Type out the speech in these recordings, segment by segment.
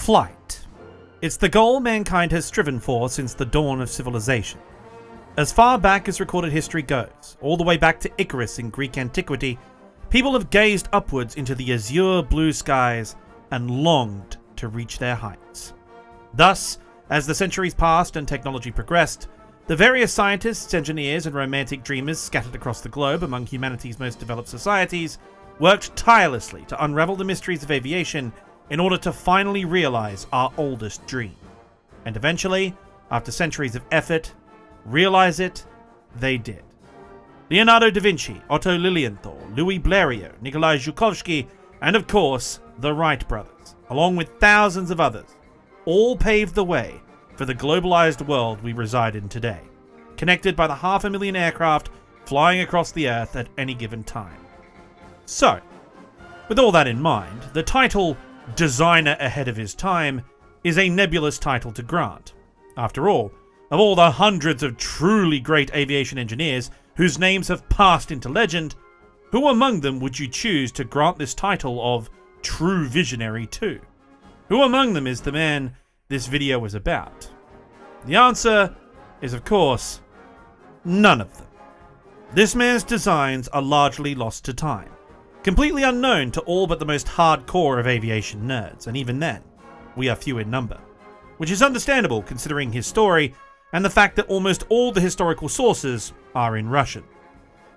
Flight. It's the goal mankind has striven for since the dawn of civilization. As far back as recorded history goes, all the way back to Icarus in Greek antiquity, people have gazed upwards into the azure blue skies and longed to reach their heights. Thus, as the centuries passed and technology progressed, the various scientists, engineers, and romantic dreamers scattered across the globe among humanity's most developed societies worked tirelessly to unravel the mysteries of aviation in order to finally realize our oldest dream. And eventually, after centuries of effort, realize it, they did. Leonardo da Vinci, Otto Lilienthal, Louis Blériot, Nikolai Zhukovsky, and of course, the Wright brothers, along with thousands of others, all paved the way for the globalized world we reside in today, connected by the 500,000 aircraft flying across the Earth at any given time. So, with all that in mind, the title Designer Ahead of His Time is a nebulous title to grant. After all the hundreds of truly great aviation engineers whose names have passed into legend, who among them would you choose to grant this title of True Visionary to? Who among them is the man this video is about? The answer is, of course, none of them. This man's designs are largely lost to time, completely unknown to all but the most hardcore of aviation nerds, and even then, we are few in number. Which is understandable considering his story and the fact that almost all the historical sources are in Russian.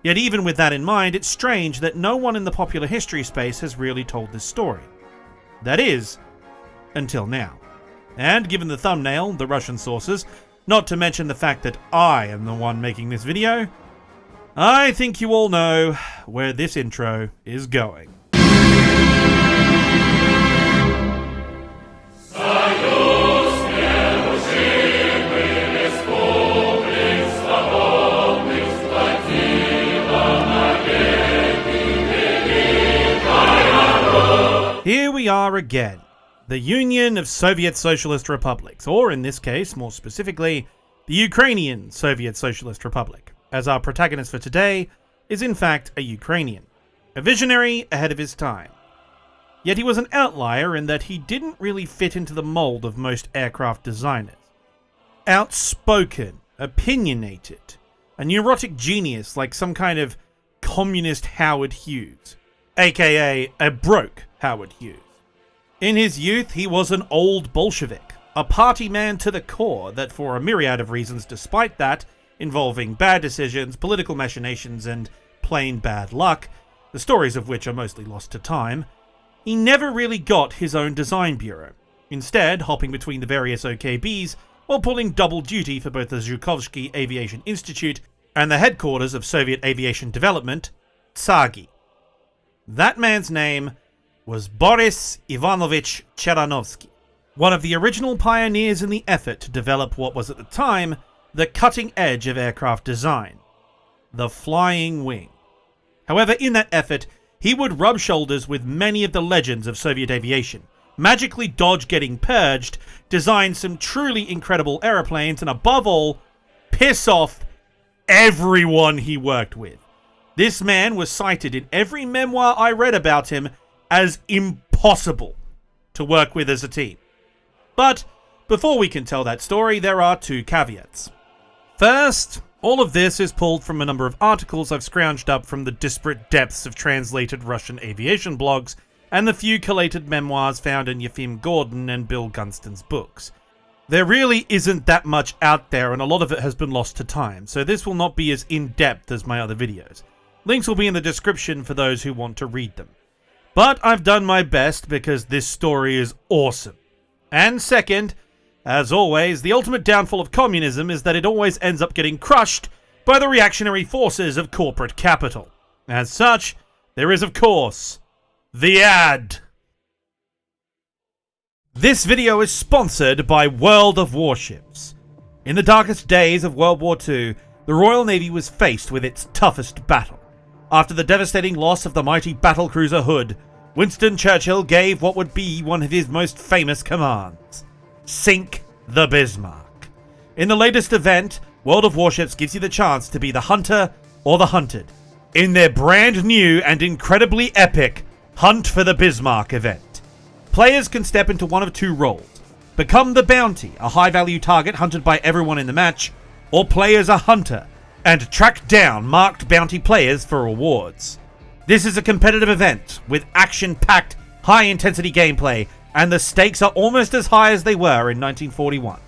Yet even with that in mind, it's strange that no one in the popular history space has really told this story. That is, until now. And given the thumbnail, the Russian sources, not to mention the fact that I am the one making this video, I think you all know where this intro is going. Here we are again, the Union of Soviet Socialist Republics, or in this case, more specifically, the Ukrainian Soviet Socialist Republic, as our protagonist for today is in fact a Ukrainian, a visionary ahead of his time. Yet he was an outlier in that he didn't really fit into the mold of most aircraft designers. Outspoken, opinionated, a neurotic genius like some kind of communist Howard Hughes, aka a broke Howard Hughes. In his youth, he was an old Bolshevik, a party man to the core that for a myriad of reasons despite that, involving bad decisions, political machinations, and plain bad luck, the stories of which are mostly lost to time, he never really got his own design bureau, instead hopping between the various OKBs while pulling double duty for both the Zhukovsky Aviation Institute and the headquarters of Soviet aviation development, Tsagi. That man's name was Boris Ivanovich Cheranovsky, one of the original pioneers in the effort to develop what was at the time the cutting edge of aircraft design, the flying wing. However, in that effort, he would rub shoulders with many of the legends of Soviet aviation, magically dodge getting purged, design some truly incredible aeroplanes, and above all, piss off everyone he worked with. This man was cited in every memoir I read about him as impossible to work with as a team. But before we can tell that story, there are two caveats. First, all of this is pulled from a number of articles I've scrounged up from the disparate depths of translated Russian aviation blogs and the few collated memoirs found in Yefim Gordon and Bill Gunston's books. There really isn't that much out there, and a lot of it has been lost to time, so this will not be as in-depth as my other videos. Links will be in the description for those who want to read them. But I've done my best because this story is awesome. And second, as always, the ultimate downfall of communism is that it always ends up getting crushed by the reactionary forces of corporate capital. As such, there is, of course, the ad. This video is sponsored by World of Warships. In the darkest days of World War II, the Royal Navy was faced with its toughest battle. After the devastating loss of the mighty battlecruiser Hood, Winston Churchill gave what would be one of his most famous commands: sink the Bismarck. In the latest event, World of Warships gives you the chance to be the hunter or the hunted in their brand new and incredibly epic Hunt for the Bismarck event. Players can step into one of two roles: become the bounty, a high-value target hunted by everyone in the match, or play as a hunter and track down marked bounty players for rewards. This is a competitive event with action-packed, high-intensity gameplay, and the stakes are almost as high as they were in 1941.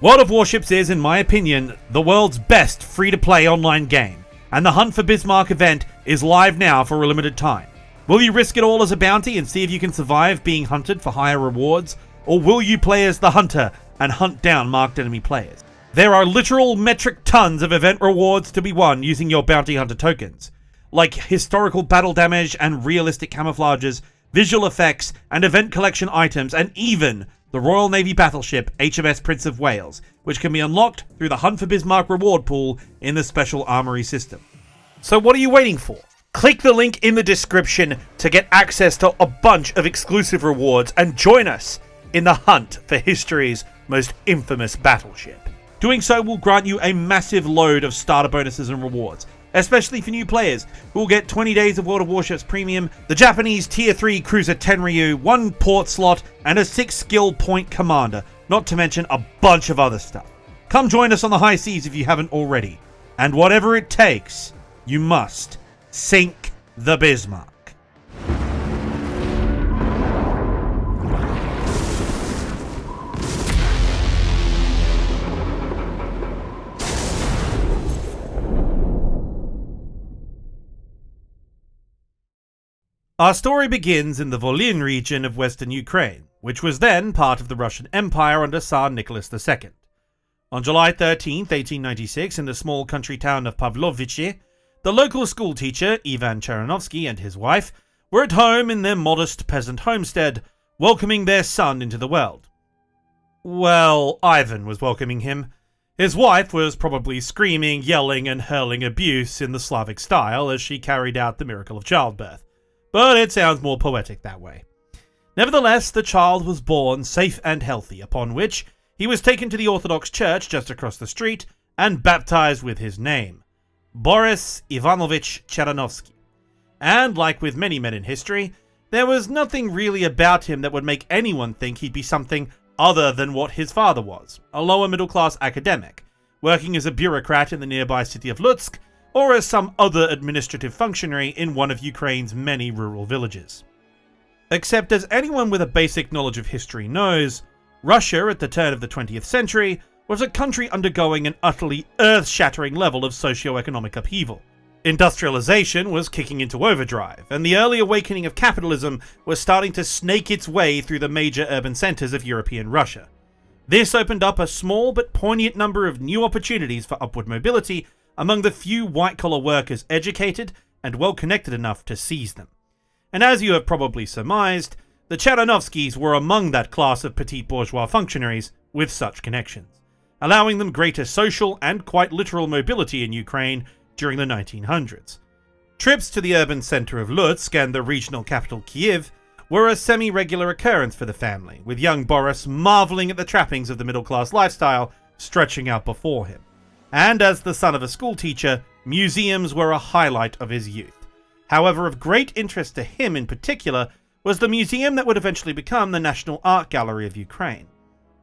World of Warships is, in my opinion, the world's best free-to-play online game, and the Hunt for Bismarck event is live now for a limited time. Will you risk it all as a bounty and see if you can survive being hunted for higher rewards, or will you play as the hunter and hunt down marked enemy players? There are literal metric tons of event rewards to be won using your bounty hunter tokens, like historical battle damage and realistic camouflages, visual effects, and event collection items, and even the Royal Navy battleship HMS Prince of Wales, which can be unlocked through the Hunt for Bismarck reward pool in the Special Armory system. So what are you waiting for? Click the link in the description to get access to a bunch of exclusive rewards and join us in the hunt for history's most infamous battleship. Doing so will grant you a massive load of starter bonuses and rewards, especially for new players who will get 20 days of World of Warships Premium, the Japanese Tier 3 Cruiser Tenryu, 1 port slot, and a 6 skill point commander, not to mention a bunch of other stuff. Come join us on the high seas if you haven't already, and whatever it takes, you must sink the Bismarck. Our story begins in the Volyn region of western Ukraine, which was then part of the Russian Empire under Tsar Nicholas II. On July 13, 1896, in the small country town of Pavlovichi, the local schoolteacher, Ivan Cheranovsky, and his wife were at home in their modest peasant homestead, welcoming their son into the world. Well, Ivan was welcoming him. His wife was probably screaming, yelling, and hurling abuse in the Slavic style as she carried out the miracle of childbirth. But it sounds more poetic that way. Nevertheless, the child was born safe and healthy, upon which he was taken to the Orthodox Church just across the street and baptized with his name, Boris Ivanovich Cheranovsky. And like with many men in history, there was nothing really about him that would make anyone think he'd be something other than what his father was, a lower middle-class academic, working as a bureaucrat in the nearby city of Lutsk, or as some other administrative functionary in one of Ukraine's many rural villages. Except as anyone with a basic knowledge of history knows, Russia at the turn of the 20th century was a country undergoing an utterly earth-shattering level of socio-economic upheaval. Industrialization was kicking into overdrive, and the early awakening of capitalism was starting to snake its way through the major urban centers of European Russia. This opened up a small but poignant number of new opportunities for upward mobility among the few white-collar workers educated and well-connected enough to seize them. And as you have probably surmised, the Cheranovskys were among that class of petite bourgeois functionaries with such connections, allowing them greater social and quite literal mobility in Ukraine during the 1900s. Trips to the urban center of Lutsk and the regional capital Kyiv were a semi-regular occurrence for the family, with young Boris marveling at the trappings of the middle-class lifestyle stretching out before him. And as the son of a schoolteacher, museums were a highlight of his youth. However, of great interest to him in particular was the museum that would eventually become the National Art Gallery of Ukraine.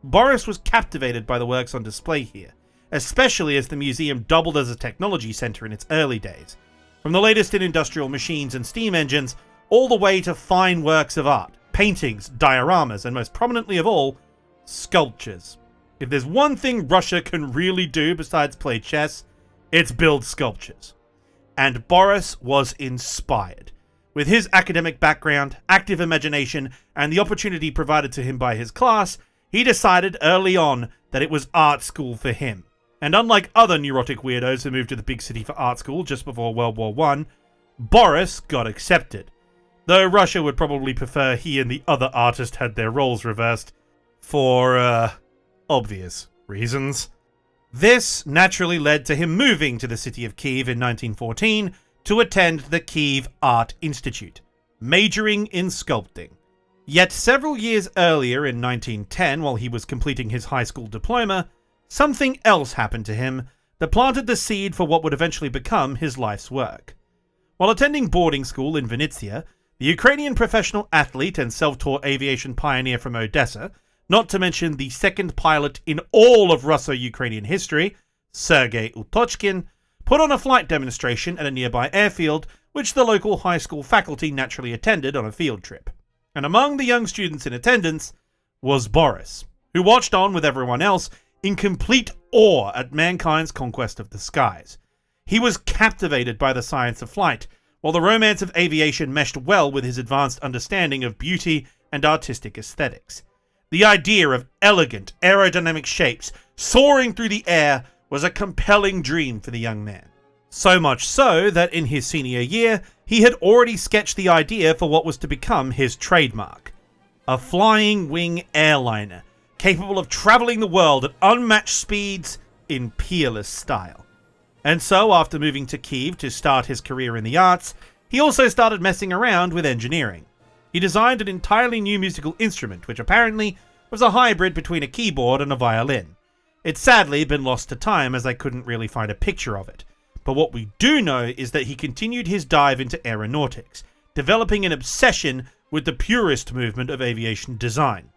Boris was captivated by the works on display here, especially as the museum doubled as a technology center in its early days, from the latest in industrial machines and steam engines, all the way to fine works of art, paintings, dioramas, and most prominently of all, sculptures. If there's one thing Russia can really do besides play chess, it's build sculptures. And Boris was inspired. With his academic background, active imagination, and the opportunity provided to him by his class, he decided early on that it was art school for him. And unlike other neurotic weirdos who moved to the big city for art school just before World War I, Boris got accepted. Though Russia would probably prefer he and the other artist had their roles reversed, for, obvious reasons. This naturally led to him moving to the city of Kyiv in 1914 to attend the Kyiv Art Institute, majoring in sculpting. Yet several years earlier in 1910, while he was completing his high school diploma, something else happened to him that planted the seed for what would eventually become his life's work. While attending boarding school in Vinnytsia, The Ukrainian professional athlete and self-taught aviation pioneer from Odessa, not to mention the second pilot in all of Russo-Ukrainian history, Sergei Utochkin, put on a flight demonstration at a nearby airfield, which the local high school faculty naturally attended on a field trip. And among the young students in attendance was Boris, who watched on with everyone else in complete awe at mankind's conquest of the skies. He was captivated by the science of flight, while the romance of aviation meshed well with his advanced understanding of beauty and artistic aesthetics. The idea of elegant, aerodynamic shapes soaring through the air was a compelling dream for the young man. So much so that in his senior year, he had already sketched the idea for what was to become his trademark. A flying wing airliner, capable of traveling the world at unmatched speeds in peerless style. And so, after moving to Kyiv to start his career in the arts, he also started messing around with engineering. He designed an entirely new musical instrument, which apparently was a hybrid between a keyboard and a violin. It's sadly been lost to time, as I couldn't really find a picture of it. But what we do know is that he continued his dive into aeronautics, developing an obsession with the purist movement of aviation design.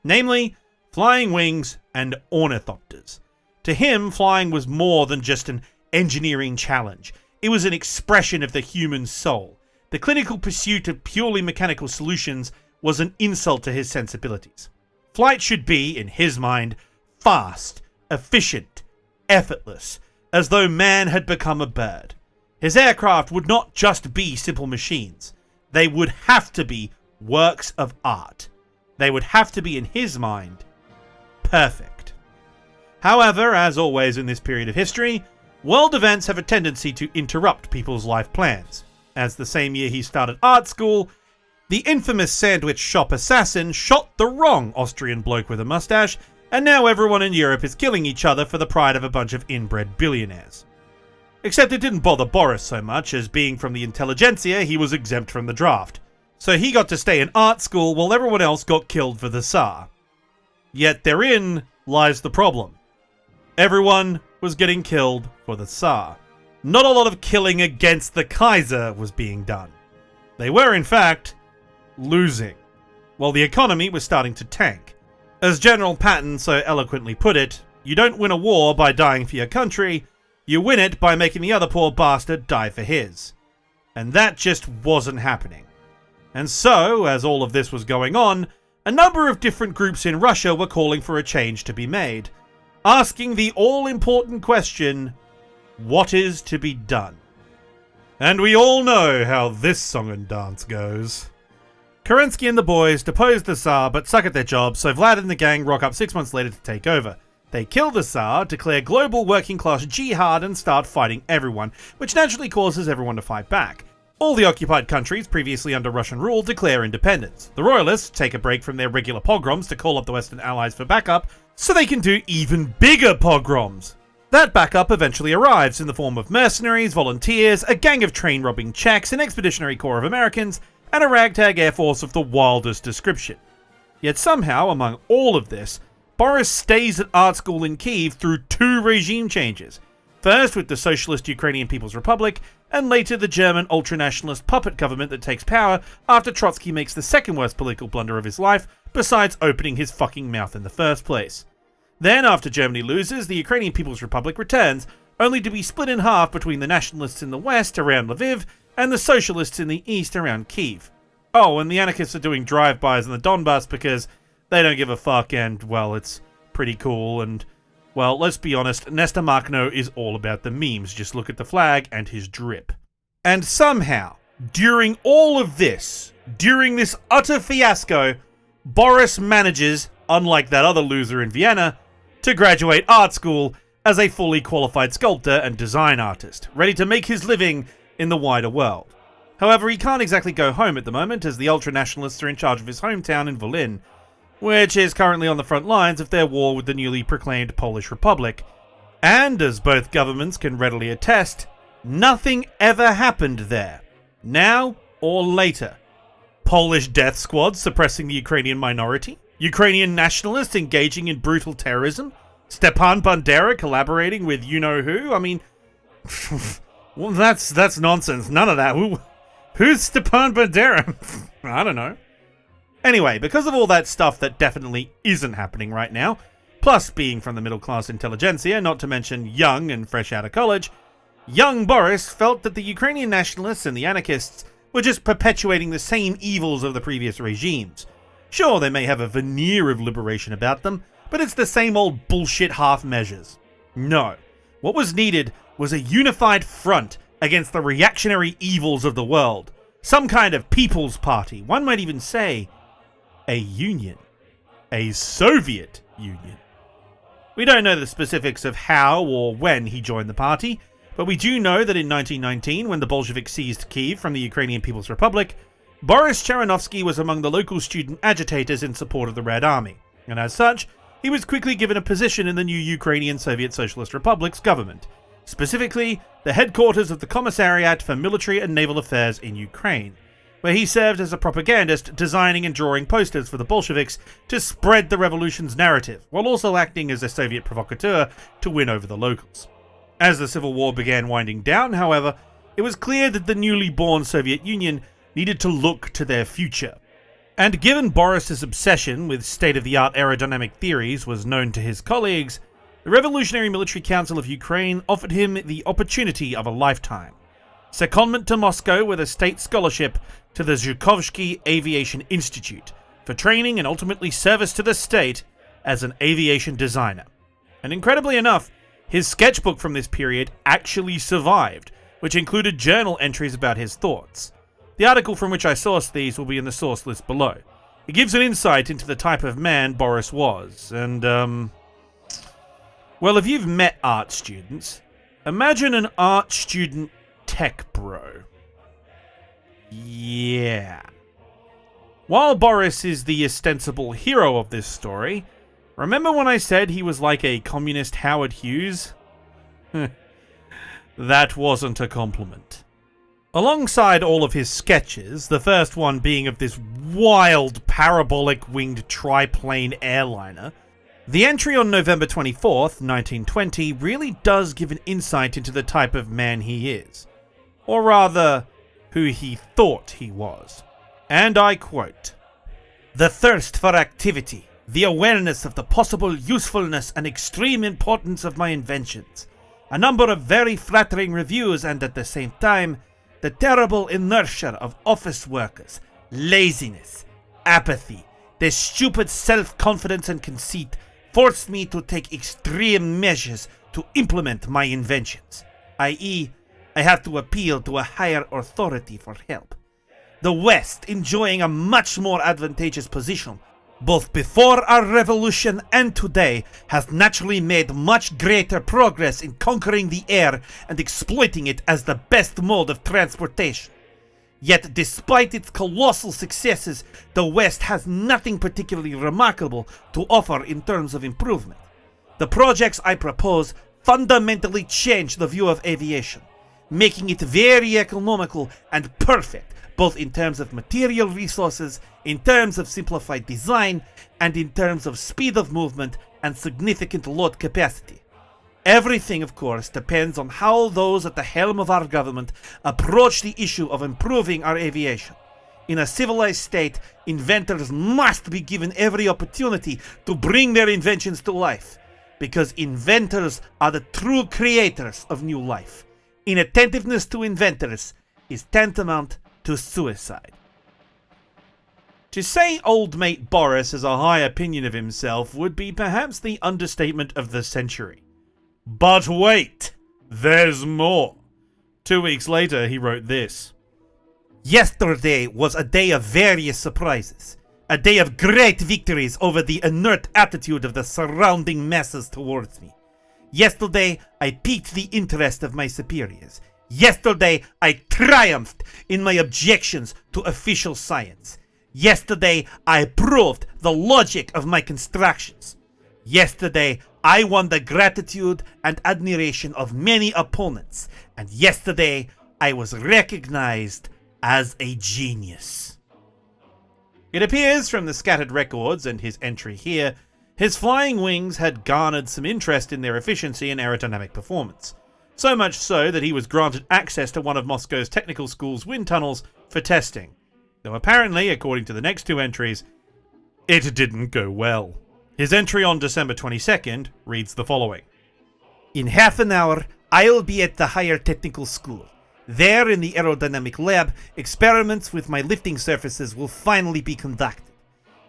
Namely, flying wings and ornithopters. To him, flying was more than just an engineering challenge. It was an expression of the human soul. The clinical pursuit of purely mechanical solutions was an insult to his sensibilities. Flight should be, in his mind, fast, efficient, effortless, as though man had become a bird. His aircraft would not just be simple machines. They would have to be works of art. They would have to be, in his mind, perfect. However, as always in this period of history, world events have a tendency to interrupt people's life plans. As the same year he started art school, the infamous sandwich shop assassin shot the wrong Austrian bloke with a mustache, and now everyone in Europe is killing each other for the pride of a bunch of inbred billionaires. Except it didn't bother Boris so much, as being from the intelligentsia, he was exempt from the draft. So he got to stay in art school while everyone else got killed for the Tsar. Yet therein lies the problem. Everyone was getting killed for the Tsar. Not a lot of killing against the Kaiser was being done. They were, in fact, losing, while the economy was starting to tank. As General Patton so eloquently put it, you don't win a war by dying for your country, you win it by making the other poor bastard die for his. And that just wasn't happening. And so, as all of this was going on, a number of different groups in Russia were calling for a change to be made, asking the all-important question, what is to be done? And we all know how this song and dance goes. Kerensky and the boys depose the Tsar but suck at their job, so Vlad and the gang rock up 6 months later to take over. They kill the Tsar, declare global working class jihad and start fighting everyone, which naturally causes everyone to fight back. All the occupied countries previously under Russian rule declare independence. The royalists take a break from their regular pogroms to call up the Western allies for backup, so they can do even bigger pogroms. That backup eventually arrives in the form of mercenaries, volunteers, a gang of train-robbing Czechs, an expeditionary corps of Americans, and a ragtag air force of the wildest description. Yet somehow, among all of this, Boris stays at art school in Kyiv through 2 regime changes. First with the Socialist Ukrainian People's Republic, and later the German ultranationalist puppet government that takes power after Trotsky makes the second worst political blunder of his life, besides opening his fucking mouth in the first place. Then, after Germany loses, the Ukrainian People's Republic returns, only to be split in half between the nationalists in the west around Lviv and the socialists in the east around Kyiv. Oh, and the anarchists are doing drive-bys in the Donbass because they don't give a fuck and, well, it's pretty cool and, well, let's be honest, Nestor Makhno is all about the memes. Just look at the flag and his drip. And somehow, during all of this, during this utter fiasco, Boris manages, unlike that other loser in Vienna, to graduate art school as a fully qualified sculptor and design artist, ready to make his living in the wider world. However, he can't exactly go home at the moment, as the ultranationalists are in charge of his hometown in Volyn, which is currently on the front lines of their war with the newly proclaimed Polish Republic. And, as both governments can readily attest, nothing ever happened there, now or later. Polish death squads suppressing the Ukrainian minority, Ukrainian nationalists engaging in brutal terrorism, Stepan Bandera collaborating with you-know-who. I mean, well, that's nonsense. None of that. Who's Stepan Bandera? I don't know. Anyway, because of all that stuff that definitely isn't happening right now, plus being from the middle-class intelligentsia, not to mention young and fresh out of college, young Boris felt that the Ukrainian nationalists and the anarchists were just perpetuating the same evils of the previous regimes. Sure, they may have a veneer of liberation about them, but it's the same old bullshit half measures. No. What was needed was a unified front against the reactionary evils of the world. Some kind of people's party. One might even say a union. A Soviet Union. We don't know the specifics of how or when he joined the party, but we do know that in 1919, when the Bolsheviks seized Kyiv from the Ukrainian People's Republic, Boris Cheranovsky was among the local student agitators in support of the Red Army, and as such, he was quickly given a position in the new Ukrainian Soviet Socialist Republic's government, specifically the headquarters of the Commissariat for Military and Naval Affairs in Ukraine, where he served as a propagandist, designing and drawing posters for the Bolsheviks to spread the revolution's narrative, while also acting as a Soviet provocateur to win over the locals. As the Civil War began winding down, however, it was clear that the newly born Soviet Union needed to look to their future. And given Boris's obsession with state-of-the-art aerodynamic theories was known to his colleagues, the Revolutionary Military Council of Ukraine offered him the opportunity of a lifetime. Secondment to Moscow with a state scholarship to the Zhukovsky Aviation Institute for training and ultimately service to the state as an aviation designer. And incredibly enough, his sketchbook from this period actually survived, which included journal entries about his thoughts. The article from which I sourced these will be in the source list below. It gives an insight into the type of man Boris was, and, well, if you've met art students, imagine an art student tech bro. Yeah. While Boris is the ostensible hero of this story, remember when I said he was like a communist Howard Hughes? That wasn't a compliment. Alongside all of his sketches, the first one being of this wild parabolic-winged triplane airliner, the entry on November 24th, 1920 really does give an insight into the type of man he is. Or rather, who he thought he was. And I quote, "The thirst for activity, the awareness of the possible usefulness and extreme importance of my inventions, a number of very flattering reviews, and at the same time, the terrible inertia of office workers, laziness, apathy, their stupid self-confidence and conceit forced me to take extreme measures to implement my inventions, i.e., I have to appeal to a higher authority for help. The West, enjoying a much more advantageous position, both before our revolution and today, has naturally made much greater progress in conquering the air and exploiting it as the best mode of transportation. Yet despite its colossal successes, the West has nothing particularly remarkable to offer in terms of improvement. The projects I propose fundamentally change the view of aviation, making it very economical and perfect, both in terms of material resources, in terms of simplified design, and in terms of speed of movement and significant load capacity. Everything, of course, depends on how those at the helm of our government approach the issue of improving our aviation. In a civilized state, inventors must be given every opportunity to bring their inventions to life, because inventors are the true creators of new life. Inattentiveness to inventors is tantamount to suicide." To say old mate Boris has a high opinion of himself would be perhaps the understatement of the century. But wait, there's more. 2 weeks later, he wrote this. "Yesterday was a day of various surprises, a day of great victories over the inert attitude of the surrounding masses towards me. Yesterday, I piqued the interest of my superiors. Yesterday, I triumphed in my objections to official science. Yesterday, I proved the logic of my constructions. Yesterday, I won the gratitude and admiration of many opponents. And yesterday, I was recognized as a genius." It appears from the scattered records and his entry here, his flying wings had garnered some interest in their efficiency and aerodynamic performance. So much so that he was granted access to one of Moscow's technical school's wind tunnels for testing. Though apparently, according to the next two entries, it didn't go well. His entry on December 22nd reads the following. In half an hour, I'll be at the higher technical school. There, in the aerodynamic lab, experiments with my lifting surfaces will finally be conducted.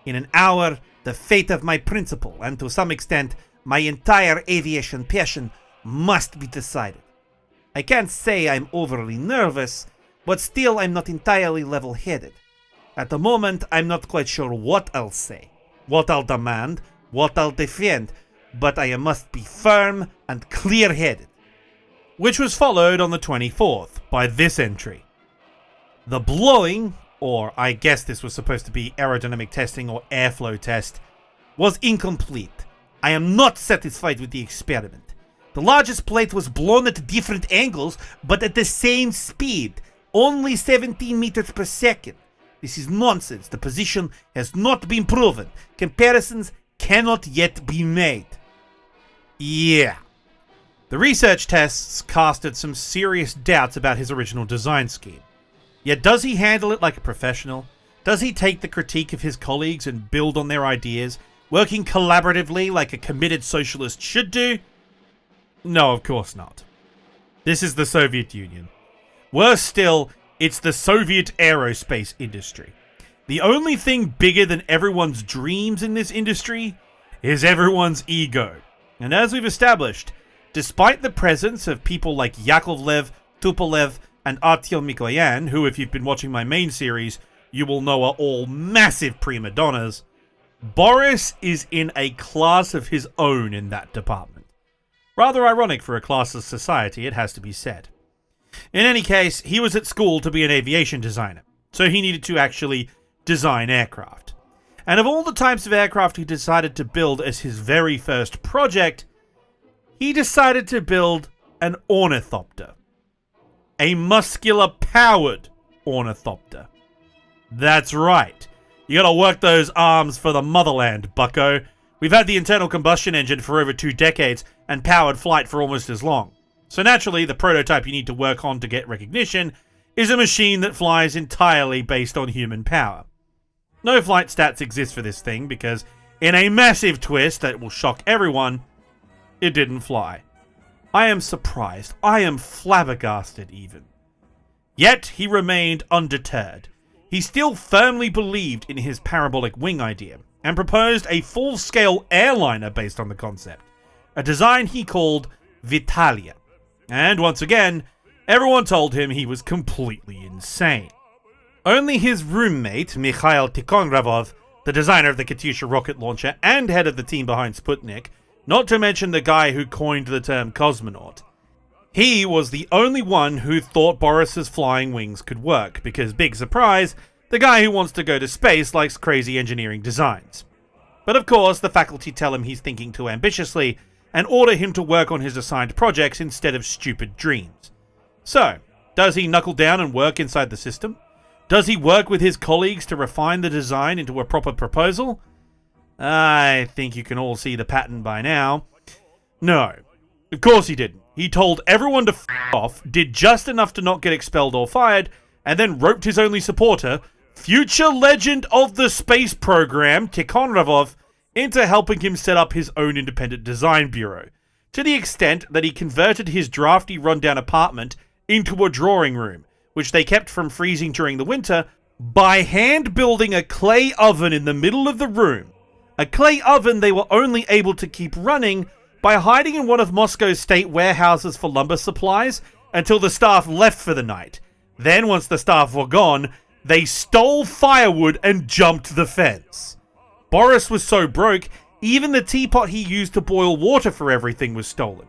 In an hour, the fate of my principal, and to some extent, my entire aviation passion, must be decided. I can't say I'm overly nervous, but still I'm not entirely level-headed. At the moment, I'm not quite sure what I'll say, what I'll demand, what I'll defend, but I must be firm and clear-headed. Which was followed on the 24th by this entry. The blowing, or I guess this was supposed to be aerodynamic testing or airflow test, was incomplete. I am not satisfied with the experiment. The largest plate was blown at different angles, but at the same speed, only 17 meters per second. This is nonsense. The position has not been proven. Comparisons cannot yet be made. Yeah. The research tests casted some serious doubts about his original design scheme. Yet does he handle it like a professional? Does he take the critique of his colleagues and build on their ideas, working collaboratively like a committed socialist should do? No, of course not. This is the Soviet Union. Worse still, it's the Soviet aerospace industry. The only thing bigger than everyone's dreams in this industry is everyone's ego. And as we've established, despite the presence of people like Yakovlev, Tupolev, and Artyom Mikoyan, who, if you've been watching my main series, you will know are all massive prima donnas, Boris is in a class of his own in that department. Rather ironic for a classless society, it has to be said. In any case, he was at school to be an aviation designer, so he needed to actually design aircraft. And of all the types of aircraft he decided to build as his very first project, he decided to build an ornithopter. A muscular-powered ornithopter. That's right. You gotta work those arms for the motherland, bucko. We've had the internal combustion engine for over 2 decades and powered flight for almost as long. So naturally, the prototype you need to work on to get recognition is a machine that flies entirely based on human power. No flight stats exist for this thing because, in a massive twist that will shock everyone, it didn't fly. I am surprised. I am flabbergasted even. Yet he remained undeterred. He still firmly believed in his parabolic wing idea and proposed a full-scale airliner based on the concept, a design he called Vitalia. And once again, everyone told him he was completely insane. Only his roommate, Mikhail Tikhonravov, the designer of the Katyusha rocket launcher and head of the team behind Sputnik, not to mention the guy who coined the term cosmonaut, he was the only one who thought Boris's flying wings could work, because, big surprise, the guy who wants to go to space likes crazy engineering designs. But of course, the faculty tell him he's thinking too ambitiously and order him to work on his assigned projects instead of stupid dreams. So, does he knuckle down and work inside the system? Does he work with his colleagues to refine the design into a proper proposal? I think you can all see the pattern by now. No, of course he didn't. He told everyone to f*** off, did just enough to not get expelled or fired, and then roped his only supporter, future legend of the space program, Tikhonravov, into helping him set up his own independent design bureau, to the extent that he converted his drafty rundown apartment into a drawing room, which they kept from freezing during the winter, by hand building a clay oven in the middle of the room. A clay oven they were only able to keep running by hiding in one of Moscow's state warehouses for lumber supplies until the staff left for the night. Then, once the staff were gone, they stole firewood and jumped the fence. Boris was so broke, even the teapot he used to boil water for everything was stolen.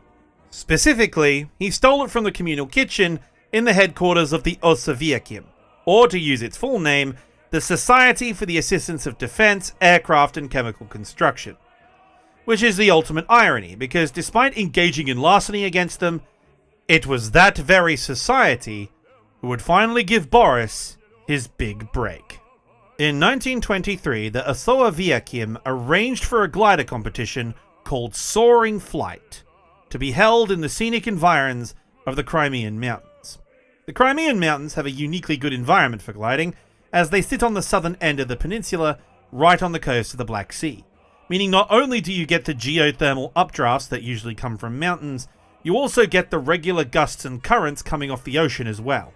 Specifically, he stole it from the communal kitchen in the headquarters of the Osaviekim, or to use its full name, the Society for the Assistance of Defense, Aircraft and Chemical Construction. Which is the ultimate irony, because despite engaging in larceny against them, it was that very society who would finally give Boris his big break. In 1923, the Osaviekim arranged for a glider competition called Soaring Flight, to be held in the scenic environs of the Crimean Mountains. The Crimean Mountains have a uniquely good environment for gliding, as they sit on the southern end of the peninsula, right on the coast of the Black Sea, meaning not only do you get the geothermal updrafts that usually come from mountains, you also get the regular gusts and currents coming off the ocean as well.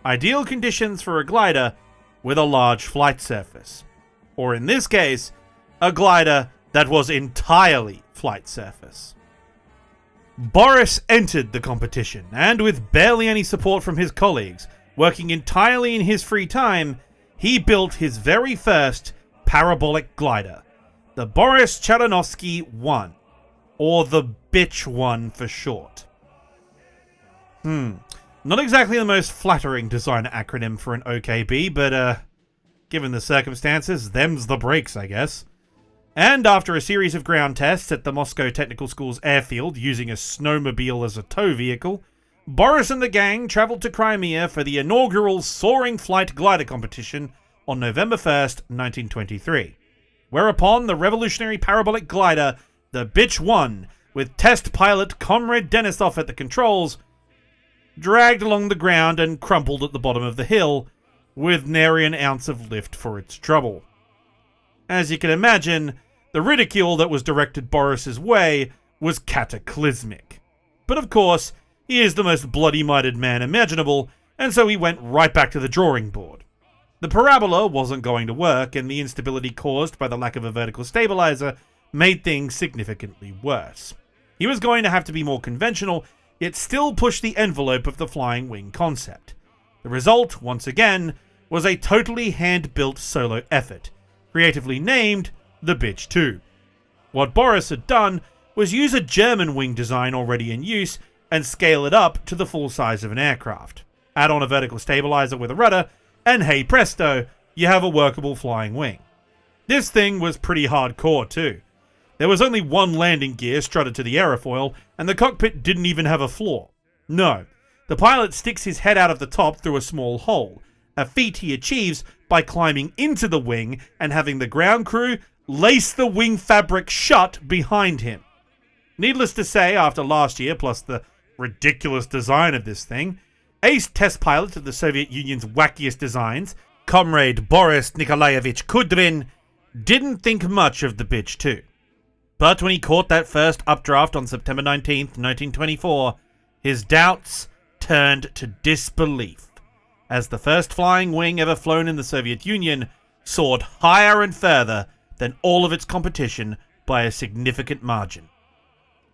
Ideal conditions for a glider with a large flight surface. Or in this case, a glider that was entirely flight surface. Boris entered the competition, and with barely any support from his colleagues, working entirely in his free time, he built his very first parabolic glider, the Boris Cheranovsky 1, or the Bitch 1 for short. Not exactly the most flattering design acronym for an OKB, but given the circumstances, them's the breaks, I guess. And after a series of ground tests at the Moscow Technical School's airfield using a snowmobile as a tow vehicle, Boris and the gang travelled to Crimea for the inaugural Soaring Flight Glider competition on November 1st, 1923. Whereupon the revolutionary parabolic glider, the Bitch 1, with test pilot Comrade Denisov at the controls, dragged along the ground and crumpled at the bottom of the hill, with nary an ounce of lift for its trouble. As you can imagine, the ridicule that was directed Boris's way was cataclysmic. But of course, he is the most bloody-minded man imaginable, and so he went right back to the drawing board. The parabola wasn't going to work, and the instability caused by the lack of a vertical stabilizer made things significantly worse. He was going to have to be more conventional, yet still push the envelope of the flying wing concept. The result, once again, was a totally hand-built solo effort, creatively named the Bitch 2. What Boris had done was use a German wing design already in use and scale it up to the full size of an aircraft. Add on a vertical stabilizer with a rudder, and hey presto, you have a workable flying wing. This thing was pretty hardcore too. There was only one landing gear strutted to the aerofoil, and the cockpit didn't even have a floor. No, the pilot sticks his head out of the top through a small hole, a feat he achieves by climbing into the wing and having the ground crew lace the wing fabric shut behind him. Needless to say, after last year, plus the ridiculous design of this thing, ace test pilot of the Soviet Union's wackiest designs, Comrade Boris Nikolaevich Kudrin, didn't think much of the Bitch 2. But when he caught that first updraft on September 19th, 1924, his doubts turned to disbelief, as the first flying wing ever flown in the Soviet Union soared higher and further than all of its competition by a significant margin.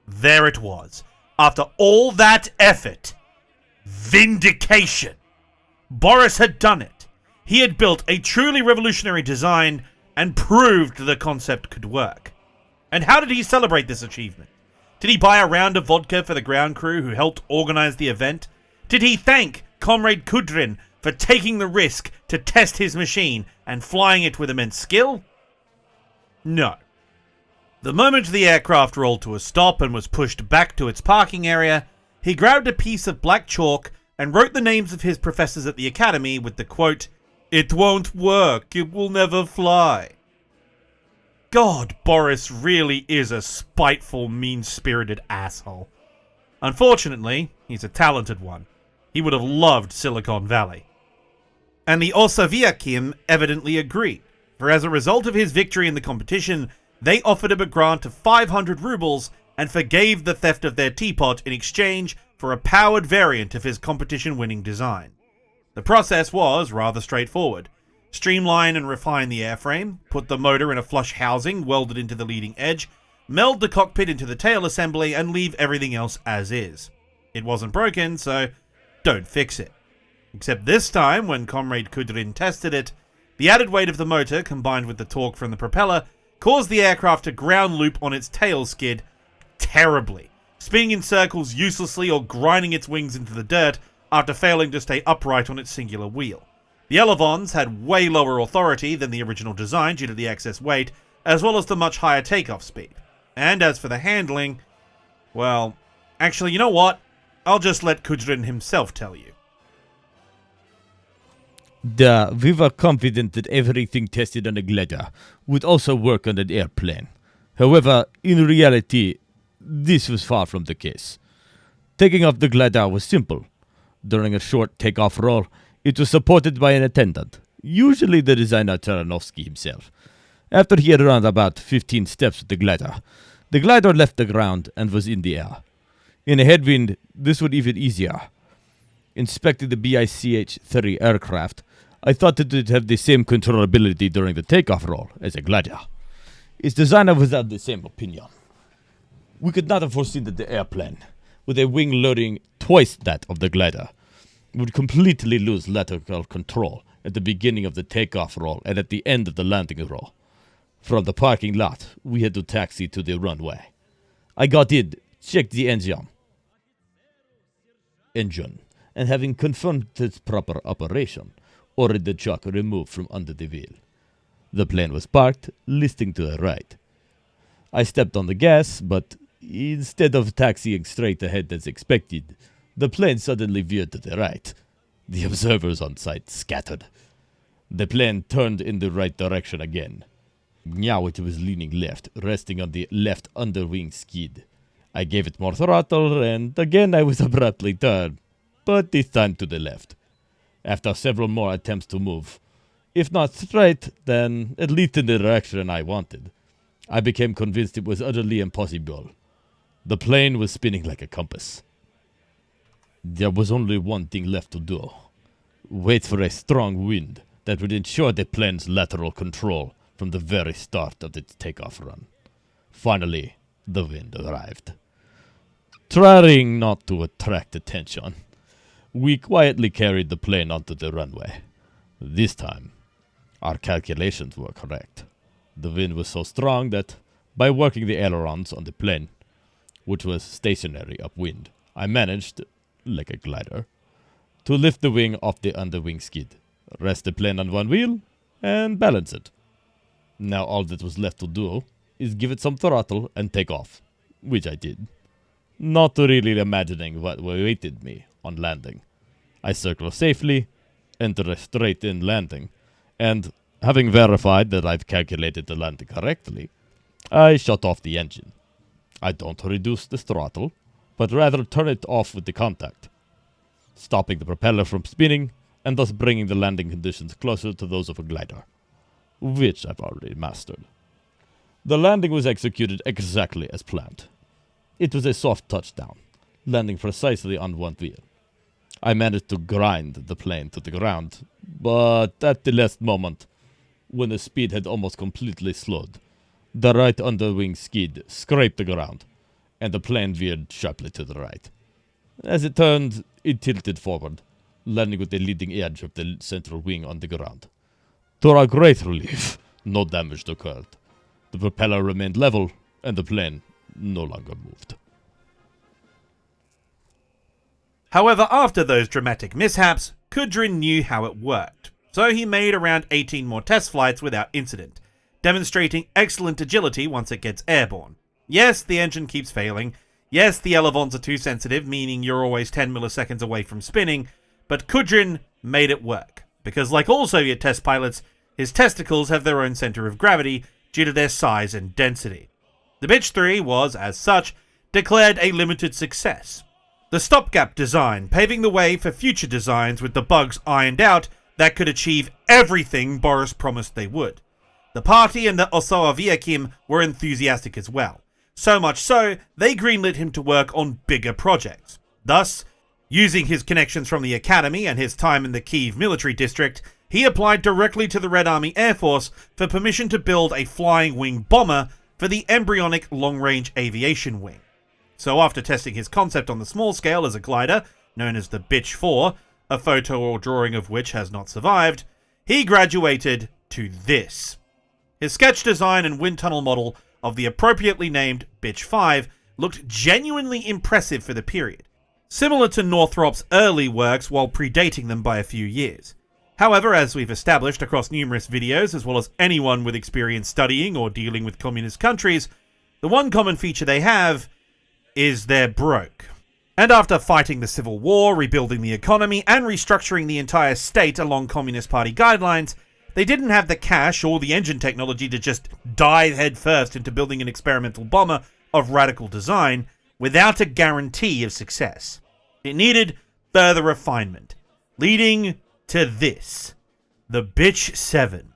There it was. After all that effort, vindication. Boris had done it. He had built a truly revolutionary design and proved the concept could work. And how did he celebrate this achievement? Did he buy a round of vodka for the ground crew who helped organize the event? Did he thank Comrade Kudrin for taking the risk to test his machine and flying it with immense skill? No. The moment the aircraft rolled to a stop and was pushed back to its parking area, he grabbed a piece of black chalk and wrote the names of his professors at the academy with the quote, "It won't work, it will never fly." God, Boris really is a spiteful, mean-spirited asshole. Unfortunately, he's a talented one. He would have loved Silicon Valley. And the Osavyakim evidently agreed, for as a result of his victory in the competition, they offered him a grant of 500 rubles and forgave the theft of their teapot in exchange for a powered variant of his competition-winning design. The process was rather straightforward. Streamline and refine the airframe, put the motor in a flush housing welded into the leading edge, meld the cockpit into the tail assembly, and leave everything else as is. It wasn't broken, so don't fix it. Except this time, when Comrade Kudrin tested it, the added weight of the motor, combined with the torque from the propeller, caused the aircraft to ground loop on its tail skid terribly, spinning in circles uselessly or grinding its wings into the dirt after failing to stay upright on its singular wheel. The elevons had way lower authority than the original design due to the excess weight, as well as the much higher takeoff speed. And as for the handling, well, actually, you know what? I'll just let Kudrin himself tell you. We were confident that everything tested on a glider would also work on an airplane. However, in reality, this was far from the case. Taking off the glider was simple. During a short takeoff roll, it was supported by an attendant, usually the designer Cheranovsky himself. After he had run about 15 steps with the glider left the ground and was in the air. In a headwind, this was even easier. Inspecting the BICH-30 aircraft, I thought it would have the same controllability during the takeoff roll as a glider. Its designer was of the same opinion. We could not have foreseen that the airplane, with a wing loading twice that of the glider, would completely lose lateral control at the beginning of the takeoff roll and at the end of the landing roll. From the parking lot, we had to taxi to the runway. I got in, checked the engine, and having confirmed its proper operation, ordered the chuck removed from under the wheel. The plane was parked, listing to the right. I stepped on the gas, but instead of taxiing straight ahead as expected, the plane suddenly veered to the right. The observers on site scattered. The plane turned in the right direction again. Now it was leaning left, resting on the left underwing skid. I gave it more throttle, and again I was abruptly turned, but this time to the left. After several more attempts to move, if not straight, then at least in the direction I wanted, I became convinced it was utterly impossible. The plane was spinning like a compass. There was only one thing left to do. Wait for a strong wind that would ensure the plane's lateral control from the very start of its takeoff run. Finally, the wind arrived. Trying not to attract attention, we quietly carried the plane onto the runway. This time, our calculations were correct. The wind was so strong that, by working the ailerons on the plane, which was stationary upwind, I managed, like a glider, to lift the wing off the underwing skid, rest the plane on one wheel, and balance it. Now all that was left to do is give it some throttle and take off, which I did. Not really imagining what awaited me on landing. I circle safely, enter a straight-in landing, and, having verified that I've calculated the landing correctly, I shut off the engine. I don't reduce the throttle, but rather turn it off with the contact, stopping the propeller from spinning and thus bringing the landing conditions closer to those of a glider, which I've already mastered. The landing was executed exactly as planned. It was a soft touchdown, landing precisely on one wheel. I managed to grind the plane to the ground, but at the last moment, when the speed had almost completely slowed, the right underwing skid scraped the ground, and the plane veered sharply to the right. As it turned, it tilted forward, landing with the leading edge of the central wing on the ground. To our great relief, no damage occurred. The propeller remained level, and the plane no longer moved. However, after those dramatic mishaps, Kudrin knew how it worked, so he made around 18 more test flights without incident, demonstrating excellent agility once it gets airborne. Yes, the engine keeps failing. Yes, the elevons are too sensitive, meaning you're always 10 milliseconds away from spinning, but Kudrin made it work, because like all Soviet test pilots, his testicles have their own center of gravity due to their size and density. The Bitch 3 was, as such, declared a limited success. The stopgap design paving the way for future designs with the bugs ironed out that could achieve everything Boris promised they would. The party and the Osoaviakim were enthusiastic as well. So much so, they greenlit him to work on bigger projects. Thus, using his connections from the academy and his time in the Kyiv military district, he applied directly to the Red Army Air Force for permission to build a flying wing bomber for the embryonic long-range aviation wing. So after testing his concept on the small scale as a glider, known as the Bitch 4, a photo or drawing of which has not survived, he graduated to this. His sketch design and wind tunnel model of the appropriately named Bitch 5 looked genuinely impressive for the period, similar to Northrop's early works while predating them by a few years. However, as we've established across numerous videos, as well as anyone with experience studying or dealing with communist countries, the one common feature they have is they're broke. And after fighting the civil war, rebuilding the economy, and restructuring the entire state along Communist Party guidelines, they didn't have the cash or the engine technology to just dive headfirst into building an experimental bomber of radical design, without a guarantee of success. It needed further refinement, leading to this, the Bitch 7.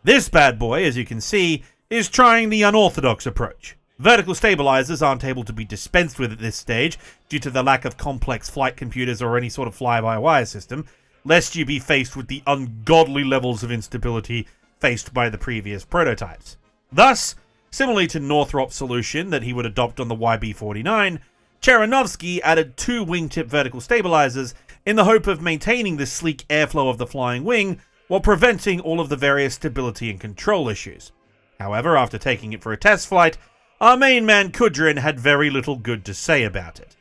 This bad boy, as you can see, is trying the unorthodox approach. Vertical stabilizers aren't able to be dispensed with at this stage due to the lack of complex flight computers or any sort of fly-by-wire system, lest you be faced with the ungodly levels of instability faced by the previous prototypes. Thus, similarly to Northrop's solution that he would adopt on the YB-49, Cheranovsky added 2 wingtip vertical stabilizers in the hope of maintaining the sleek airflow of the flying wing while preventing all of the various stability and control issues. However, after taking it for a test flight, our main man Kudrin had very little good to say about it.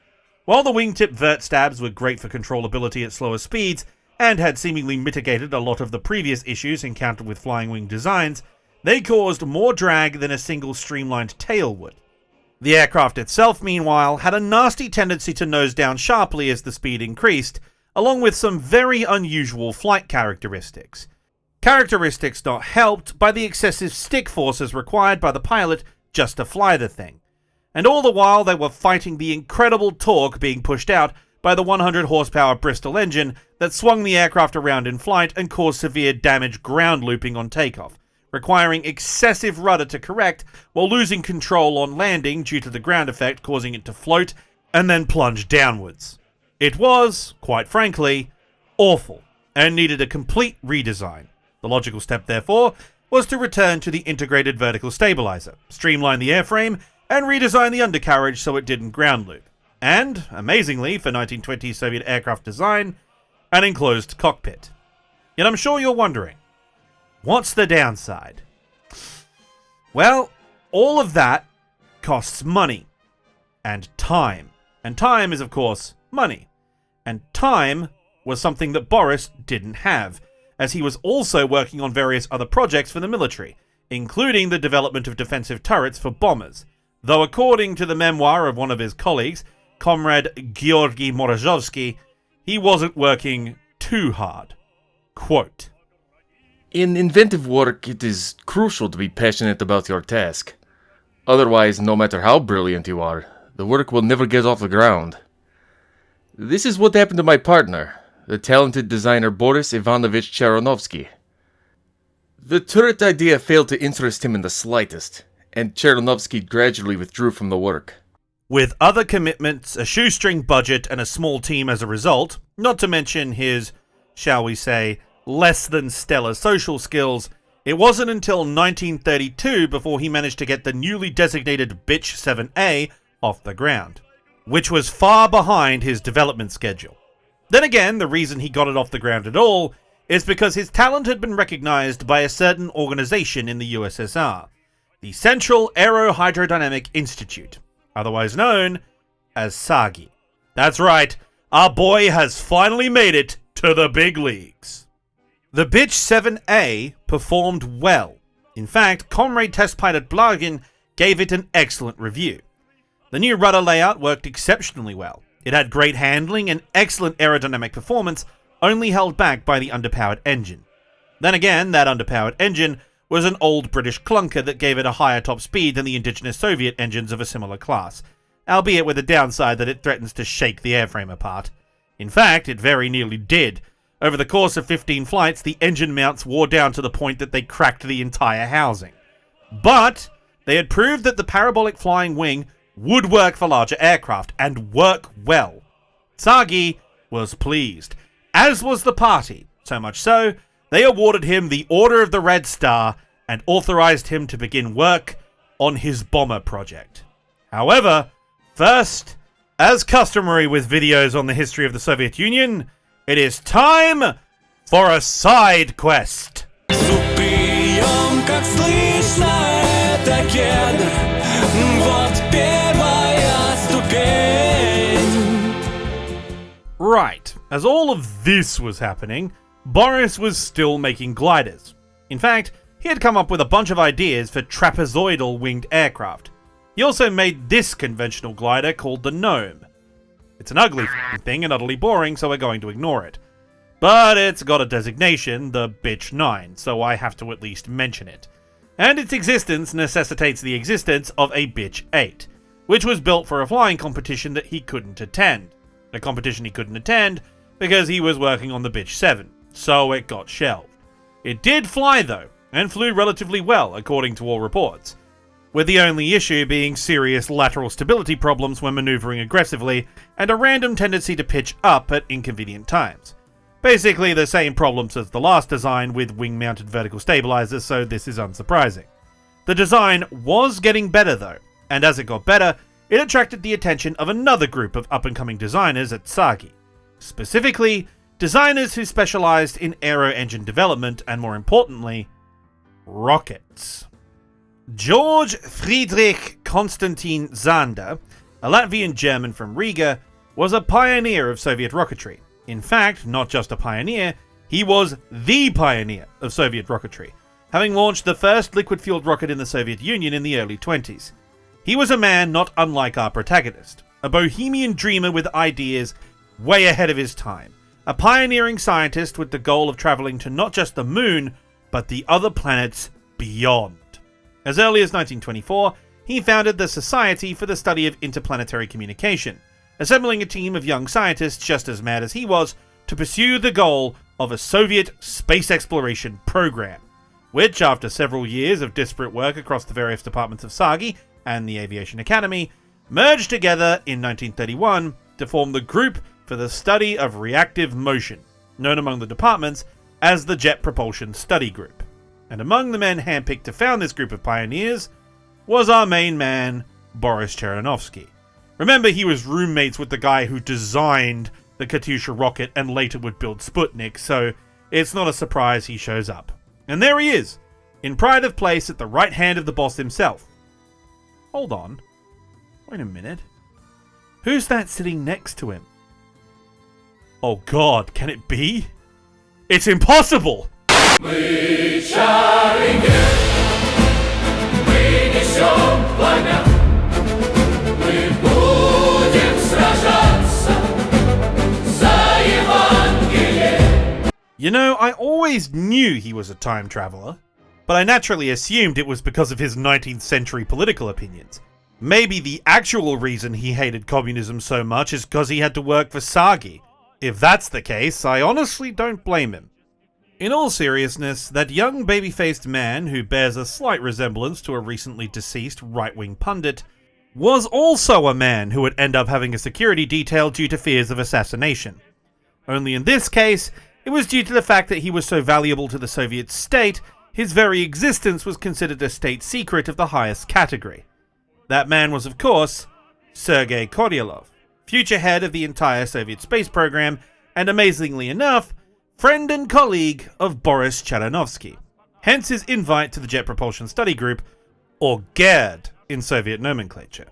While the wingtip vert stabs were great for controllability at slower speeds, and had seemingly mitigated a lot of the previous issues encountered with flying wing designs, they caused more drag than a single streamlined tail would. The aircraft itself, meanwhile, had a nasty tendency to nose down sharply as the speed increased, along with some very unusual flight characteristics. Characteristics not helped by the excessive stick forces required by the pilot just to fly the thing. And all the while they were fighting the incredible torque being pushed out by the 100 horsepower Bristol engine that swung the aircraft around in flight and caused severe damage ground looping on takeoff, requiring excessive rudder to correct while losing control on landing due to the ground effect causing it to float and then plunge downwards. It was, quite frankly, awful and needed a complete redesign. The logical step, therefore, was to return to the integrated vertical stabilizer, streamline the airframe, and redesign the undercarriage so it didn't ground loop. And, amazingly for 1920s Soviet aircraft design, an enclosed cockpit. Yet I'm sure you're wondering, what's the downside? Well, all of that costs money. And time. And time is, of course, money. And time was something that Boris didn't have, as he was also working on various other projects for the military, including the development of defensive turrets for bombers. Though according to the memoir of one of his colleagues, Comrade Georgy Morozovsky, he wasn't working too hard. Quote, "In inventive work, it is crucial to be passionate about your task. Otherwise, no matter how brilliant you are, the work will never get off the ground. This is what happened to my partner, the talented designer Boris Ivanovich Cheranovsky. The turret idea failed to interest him in the slightest, and Cheranovsky gradually withdrew from the work. With other commitments, a shoestring budget, and a small team as a result, not to mention his, shall we say, less than stellar social skills, it wasn't until 1932 before he managed to get the newly designated Bitch 7A off the ground, which was far behind his development schedule. Then again, the reason he got it off the ground at all is because his talent had been recognized by a certain organization in the USSR, the Central Aerohydrodynamic Institute, otherwise known as SAGI. That's right, our boy has finally made it to the big leagues. The Bitch 7A performed well. In fact, Comrade test pilot Blagin gave it an excellent review. The new rudder layout worked exceptionally well. It had great handling and excellent aerodynamic performance, only held back by the underpowered engine. Then again, that underpowered engine was an old British clunker that gave it a higher top speed than the indigenous Soviet engines of a similar class, albeit with the downside that it threatens to shake the airframe apart. In fact, it very nearly did. Over the course of 15 flights, the engine mounts wore down to the point that they cracked the entire housing. But they had proved that the parabolic flying wing would work for larger aircraft, and work well. Sagi was pleased, as was the party, so much so, they awarded him the Order of the Red Star and authorized him to begin work on his bomber project. However, first, as customary with videos on the history of the Soviet Union, it is time for a side quest. Right, as all of this was happening, Boris was still making gliders. In fact, he had come up with a bunch of ideas for trapezoidal winged aircraft. He also made this conventional glider called the Gnome. It's an ugly thing and utterly boring, so we're going to ignore it. But it's got a designation, the Bitch 9, so I have to at least mention it. And its existence necessitates the existence of a Bitch 8, which was built for a flying competition that he couldn't attend. A competition he couldn't attend because he was working on the Bitch 7, so it got shelved. It did fly though, and flew relatively well according to all reports, with the only issue being serious lateral stability problems when maneuvering aggressively and a random tendency to pitch up at inconvenient times. Basically the same problems as the last design with wing-mounted vertical stabilizers, so this is unsurprising. The design was getting better though, and as it got better, it attracted the attention of another group of up-and-coming designers at Sagi. Specifically, designers who specialized in aero engine development and, more importantly, rockets. George Friedrich Konstantin Zander, a Latvian German from Riga, was a pioneer of Soviet rocketry. In fact, not just a pioneer, he was the pioneer of Soviet rocketry, having launched the first liquid-fueled rocket in the Soviet Union in the early 20s. He was a man not unlike our protagonist, a bohemian dreamer with ideas way ahead of his time, a pioneering scientist with the goal of traveling to not just the moon, but the other planets beyond. As early as 1924, he founded the Society for the Study of Interplanetary Communication, assembling a team of young scientists just as mad as he was to pursue the goal of a Soviet space exploration program, which, after several years of disparate work across the various departments of Sagi and the Aviation Academy, merged together in 1931 to form the Group for the Study of Reactive Motion, known among the departments as the Jet Propulsion Study Group. And among the men handpicked to found this group of pioneers was our main man, Boris Cheranovsky. Remember, he was roommates with the guy who designed the Katyusha rocket and later would build Sputnik, so it's not a surprise he shows up. And there he is, in pride of place at the right hand of the boss himself. Hold on. Wait a minute. Who's that sitting next to him? Oh god, can it be? It's impossible! Мы шарики, мы несем пламя, мы будем сражаться за Евангелие. You know, I always knew he was a time traveler, but I naturally assumed it was because of his 19th century political opinions. Maybe the actual reason he hated communism so much is because he had to work for Sagi. If that's the case, I honestly don't blame him. In all seriousness, that young baby-faced man who bears a slight resemblance to a recently deceased right-wing pundit was also a man who would end up having a security detail due to fears of assassination. Only in this case, it was due to the fact that he was so valuable to the Soviet state, his very existence was considered a state secret of the highest category. That man was, of course, Sergei Korolyov, future head of the entire Soviet space program, and amazingly enough, friend and colleague of Boris Cheranovsky, hence his invite to the Jet Propulsion Study Group, or GERD in Soviet nomenclature.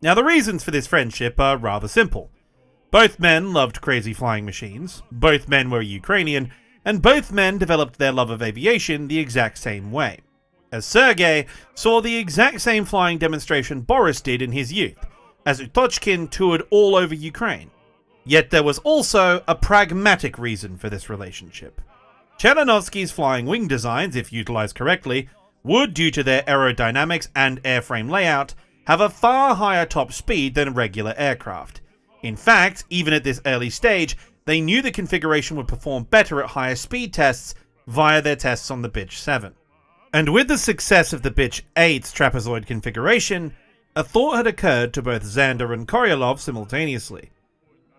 Now the reasons for this friendship are rather simple. Both men loved crazy flying machines, both men were Ukrainian, and both men developed their love of aviation the exact same way, as Sergei saw the exact same flying demonstration Boris did in his youth, as Utochkin toured all over Ukraine. Yet there was also a pragmatic reason for this relationship. Cheranovsky's flying wing designs, if utilized correctly, would, due to their aerodynamics and airframe layout, have a far higher top speed than regular aircraft. In fact, even at this early stage, they knew the configuration would perform better at higher speed tests via their tests on the Bitch 7. And with the success of the Bitch 8's trapezoid configuration, a thought had occurred to both Zander and Korolyov simultaneously.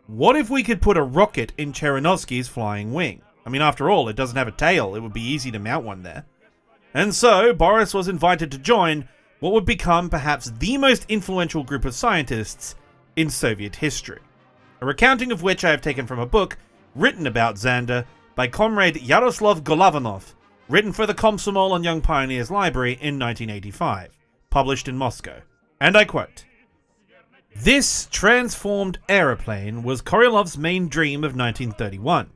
What if we could put a rocket in Cheranovsky's flying wing? I mean, after all, it doesn't have a tail, it would be easy to mount one there. And so, Boris was invited to join what would become perhaps the most influential group of scientists in Soviet history. A recounting of which I have taken from a book written about Zander by Comrade Yaroslav Golovanov, written for the Komsomol and Young Pioneers Library in 1985, published in Moscow. And I quote, "This transformed aeroplane was Korolyov's main dream of 1931.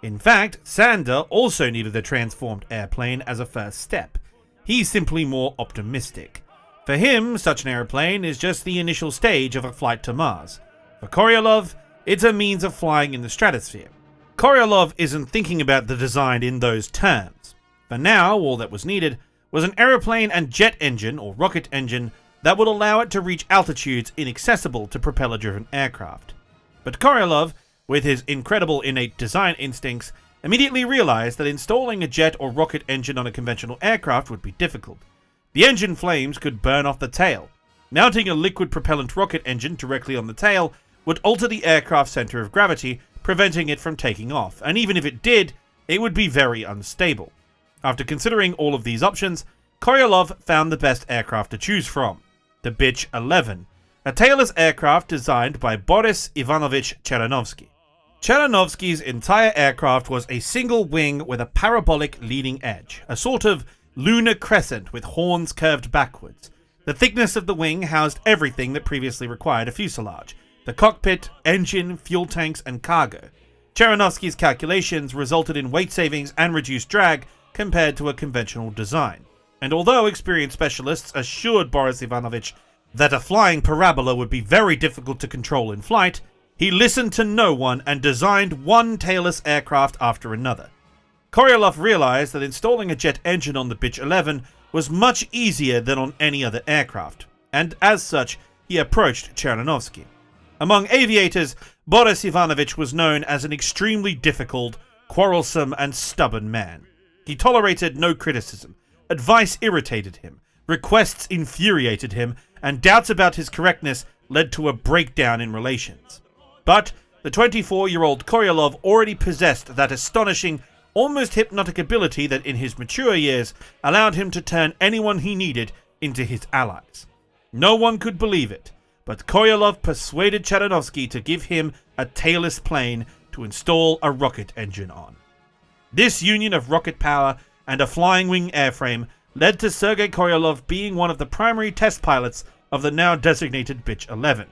In fact, Zander also needed a transformed airplane as a first step. He's simply more optimistic. For him, such an airplane is just the initial stage of a flight to Mars. For Korolyov, it's a means of flying in the stratosphere. Korolyov isn't thinking about the design in those terms. For now, all that was needed was an aeroplane and jet engine, or rocket engine, that would allow it to reach altitudes inaccessible to propeller-driven aircraft. But Korolev, with his incredible innate design instincts, immediately realized that installing a jet or rocket engine on a conventional aircraft would be difficult. The engine flames could burn off the tail. Mounting a liquid propellant rocket engine directly on the tail would alter the aircraft's center of gravity, preventing it from taking off, and even if it did, it would be very unstable. After considering all of these options, Korolev found the best aircraft to choose from, the Bitch 11, a tailless aircraft designed by Boris Ivanovich Cheranovsky. Cheranovsky's entire aircraft was a single wing with a parabolic leading edge, a sort of lunar crescent with horns curved backwards. The thickness of the wing housed everything that previously required a fuselage: the cockpit, engine, fuel tanks, and cargo. Cheranovsky's calculations resulted in weight savings and reduced drag compared to a conventional design. And although experienced specialists assured Boris Ivanovich that a flying parabola would be very difficult to control in flight, he listened to no one and designed one tailless aircraft after another. Korolev realized that installing a jet engine on the Bitch 11 was much easier than on any other aircraft, and as such, he approached Cheranovsky. Among aviators, Boris Ivanovich was known as an extremely difficult, quarrelsome, and stubborn man. He tolerated no criticism. Advice irritated him, requests infuriated him, and doubts about his correctness led to a breakdown in relations. But the 24-year-old Korolev already possessed that astonishing, almost hypnotic ability that in his mature years allowed him to turn anyone he needed into his allies. No one could believe it, but Korolev persuaded Cheranovsky to give him a tailless plane to install a rocket engine on. This union of rocket power and a flying wing airframe led to Sergei Korolev being one of the primary test pilots of the now designated Bitch 11.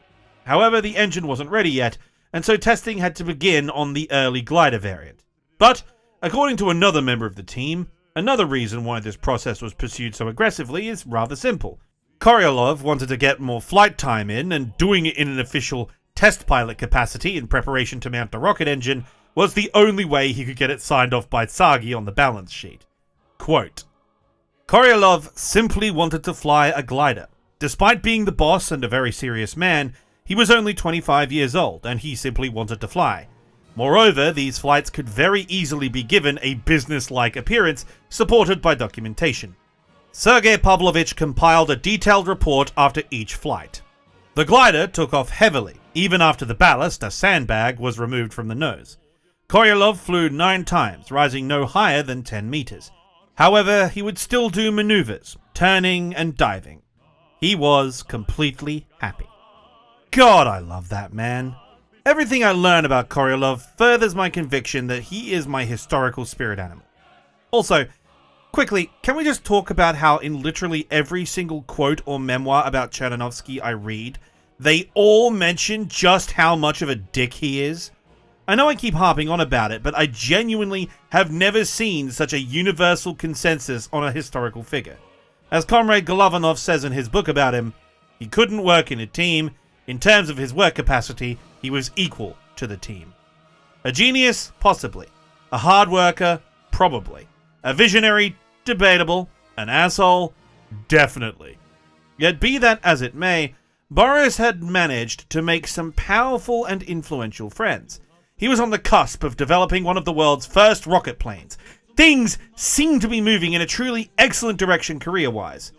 However, the engine wasn't ready yet, and so testing had to begin on the early glider variant. But, according to another member of the team, another reason why this process was pursued so aggressively is rather simple. Korolev wanted to get more flight time in, and doing it in an official test pilot capacity in preparation to mount the rocket engine was the only way he could get it signed off by Tsagi on the balance sheet. Quote, Korolev simply wanted to fly a glider. Despite being the boss and a very serious man, he was only 25 years old, and he simply wanted to fly. Moreover, these flights could very easily be given a business-like appearance, supported by documentation. Sergei Pavlovich compiled a detailed report after each flight. The glider took off heavily, even after the ballast, a sandbag, was removed from the nose. Korolev flew 9 times, rising no higher than 10 meters. However, he would still do maneuvers, turning and diving. He was completely happy. God, I love that man. Everything I learn about Korolev furthers my conviction that he is my historical spirit animal. Also, quickly, can we just talk about how in literally every single quote or memoir about Cheranovsky I read, they all mention just how much of a dick he is? I know I keep harping on about it, but I genuinely have never seen such a universal consensus on a historical figure. As Comrade Golovanov says in his book about him, he couldn't work in a team. In terms of his work capacity, he was equal to the team. A genius? Possibly. A hard worker? Probably. A visionary? Debatable. An asshole? Definitely. Yet be that as it may, Boris had managed to make some powerful and influential friends. He was on the cusp of developing one of the world's first rocket planes. Things seem to be moving in a truly excellent direction career-wise.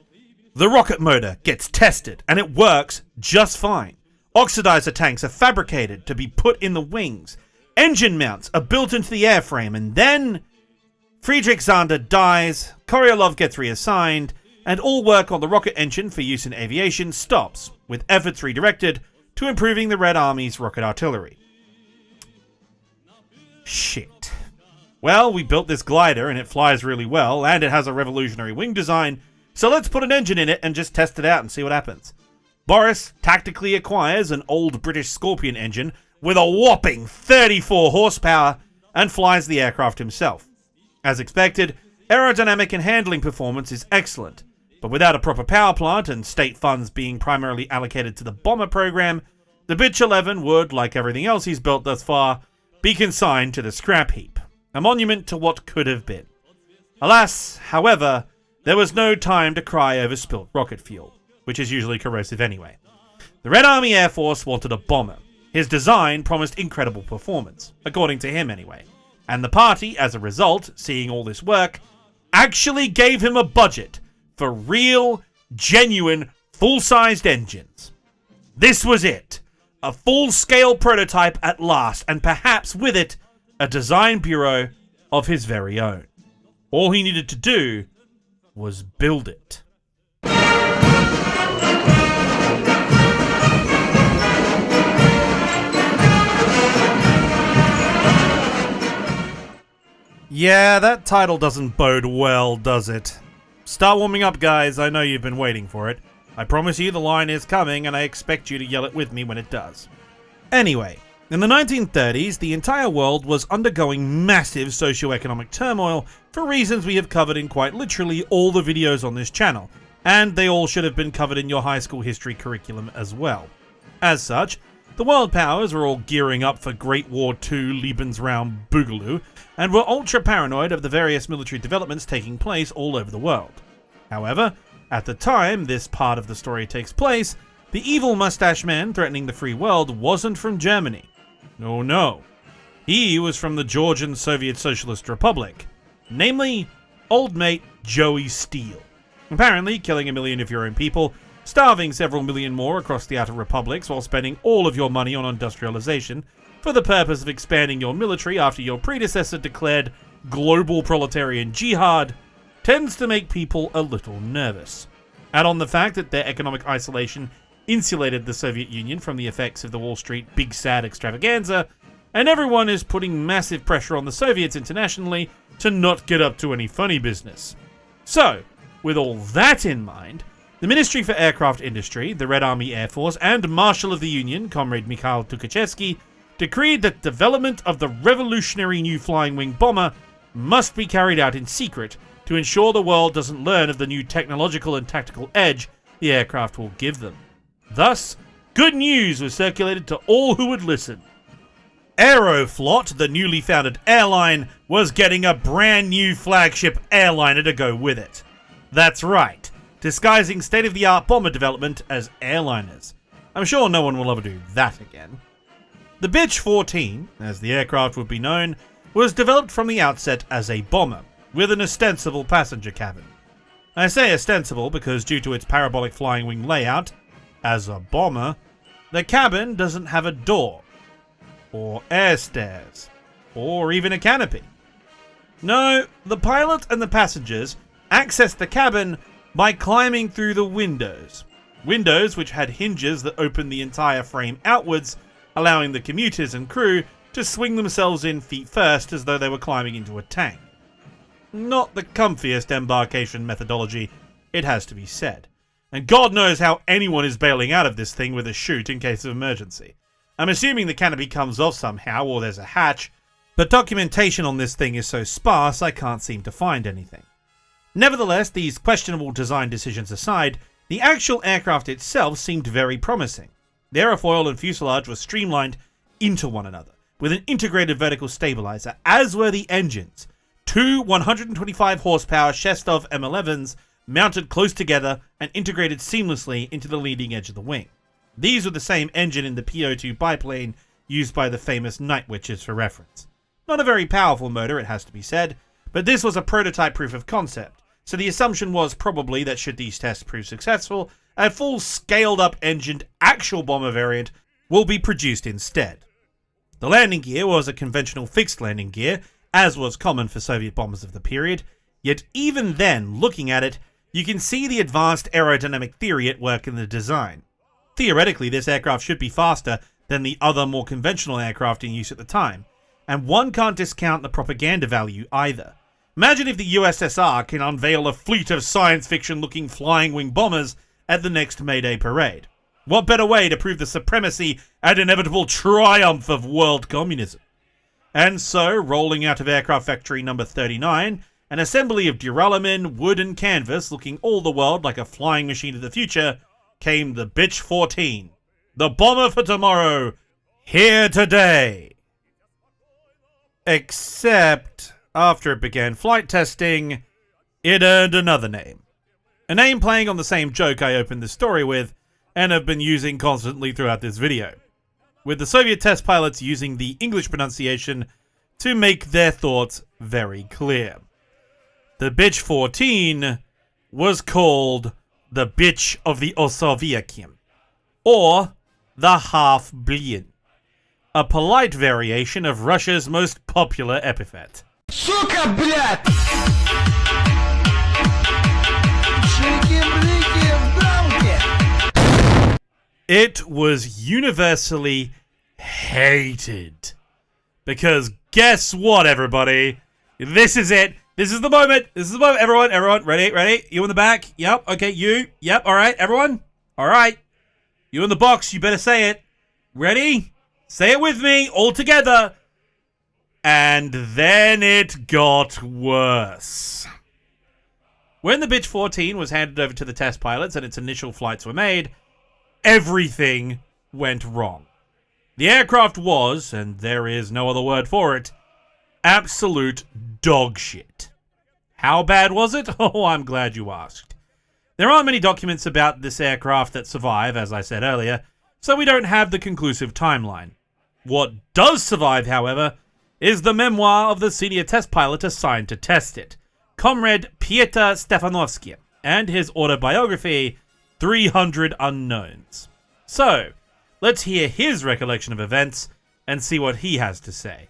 The rocket motor gets tested, and it works just fine. Oxidizer tanks are fabricated to be put in the wings. Engine mounts are built into the airframe, and then Friedrich Zander dies, Korolev gets reassigned, and all work on the rocket engine for use in aviation stops, with efforts redirected to improving the Red Army's rocket artillery. Shit. Well, we built this glider, and it flies really well, and it has a revolutionary wing design, so let's put an engine in it and just test it out and see what happens. Boris tactically acquires an old British Scorpion engine with a whopping 34 horsepower and flies the aircraft himself. As expected, aerodynamic and handling performance is excellent, but without a proper power plant and state funds being primarily allocated to the bomber program, the Bitch 11 would, like everything else he's built thus far, be consigned to the scrap heap, a monument to what could have been. Alas, however, there was no time to cry over spilt rocket fuel. which is usually corrosive anyway. The Red Army Air Force wanted a bomber. His design promised incredible performance, according to him anyway. And the party, as a result, seeing all this work, actually gave him a budget for real, genuine, full-sized engines. This was it. A full-scale prototype at last, and perhaps with it, a design bureau of his very own. All he needed to do was build it. Yeah, that title doesn't bode well, does it? Start warming up, guys. I know you've been waiting for it. I promise you the line is coming, and I expect you to yell it with me when it does. Anyway, in the 1930s, the entire world was undergoing massive socio-economic turmoil for reasons we have covered in quite literally all the videos on this channel, and they all should have been covered in your high school history curriculum as well. As such, the world powers were all gearing up for Great War II Lebensraum Boogaloo, and were ultra paranoid of the various military developments taking place all over the world. However, at the time this part of the story takes place, the evil mustache man threatening the free world wasn't from Germany. Oh no. He was from the Georgian Soviet Socialist Republic, namely, old mate Joey Steele. Apparently killing 1 million of your own people, starving several million more across the outer republics while spending all of your money on industrialization for the purpose of expanding your military after your predecessor declared global proletarian jihad tends to make people a little nervous. Add on the fact that their economic isolation insulated the Soviet Union from the effects of the Wall Street big sad extravaganza, and everyone is putting massive pressure on the Soviets internationally to not get up to any funny business. So, with all that in mind, the Ministry for Aircraft Industry, the Red Army Air Force, and Marshal of the Union, Comrade Mikhail Tukhachevsky, decreed that development of the revolutionary new flying wing bomber must be carried out in secret to ensure the world doesn't learn of the new technological and tactical edge the aircraft will give them. Thus, good news was circulated to all who would listen. Aeroflot, the newly founded airline, was getting a brand new flagship airliner to go with it. That's right, disguising state-of-the-art bomber development as airliners. I'm sure no one will ever do that again. The Bitch 14, as the aircraft would be known, was developed from the outset as a bomber, with an ostensible passenger cabin. I say ostensible because due to its parabolic flying wing layout, as a bomber, the cabin doesn't have a door, or air stairs, or even a canopy. No, the pilot and the passengers accessed the cabin by climbing through the windows. Windows which had hinges that opened the entire frame outwards, allowing the commuters and crew to swing themselves in feet first as though they were climbing into a tank. Not the comfiest embarkation methodology, it has to be said. And God knows how anyone is bailing out of this thing with a chute in case of emergency. I'm assuming the canopy comes off somehow or there's a hatch, but documentation on this thing is so sparse I can't seem to find anything. Nevertheless, these questionable design decisions aside, the actual aircraft itself seemed very promising. The aerofoil and fuselage were streamlined into one another, with an integrated vertical stabilizer, as were the engines. Two 125 horsepower Shestov M11s mounted close together and integrated seamlessly into the leading edge of the wing. These were the same engine in the PO2 biplane used by the famous Night Witches for reference. Not a very powerful motor, it has to be said, but this was a prototype proof of concept, so the assumption was probably that should these tests prove successful, a full scaled-up engined actual bomber variant will be produced instead. The landing gear was a conventional fixed landing gear, as was common for Soviet bombers of the period, yet even then, looking at it, you can see the advanced aerodynamic theory at work in the design. Theoretically, this aircraft should be faster than the other more conventional aircraft in use at the time, and one can't discount the propaganda value either. Imagine if the USSR can unveil a fleet of science fiction looking flying wing bombers at the next May Day parade. What better way to prove the supremacy and inevitable triumph of world communism? And so, rolling out of Aircraft Factory number 39, an assembly of duralumin, wood and canvas looking all the world like a flying machine of the future, came the Bitch 14, the bomber for tomorrow, here today. Except, after it began flight testing, it earned another name. a name playing on the same joke I opened this story with and have been using constantly throughout this video, with the Soviet test pilots using the English pronunciation to make their thoughts very clear. The bitch 14 was called the bitch of the Osovyakim, or the half-blin, a polite variation of Russia's most popular epithet. Сука, блядь! Чики-брики в дамке! It was universally hated. Because guess what, everybody? This is it. This is the moment. This is the moment. Everyone, ready? You in the back? Yep. Okay, you. Yep. All right, everyone. All right. You in the box. You better say it. Ready? Say it with me, all together. And then it got worse. When the bitch 14 was handed over to the test pilots and its initial flights were made, everything went wrong. The aircraft was, and there is no other word for it, absolute dog shit. How bad was it? Oh, I'm glad you asked. There aren't many documents about this aircraft that survive, as I said earlier, so we don't have the conclusive timeline. What does survive, however, is the memoir of the senior test pilot assigned to test it, Comrade Piotr Stefanovsky, and his autobiography, 300 Unknowns. So, let's hear his recollection of events and see what he has to say.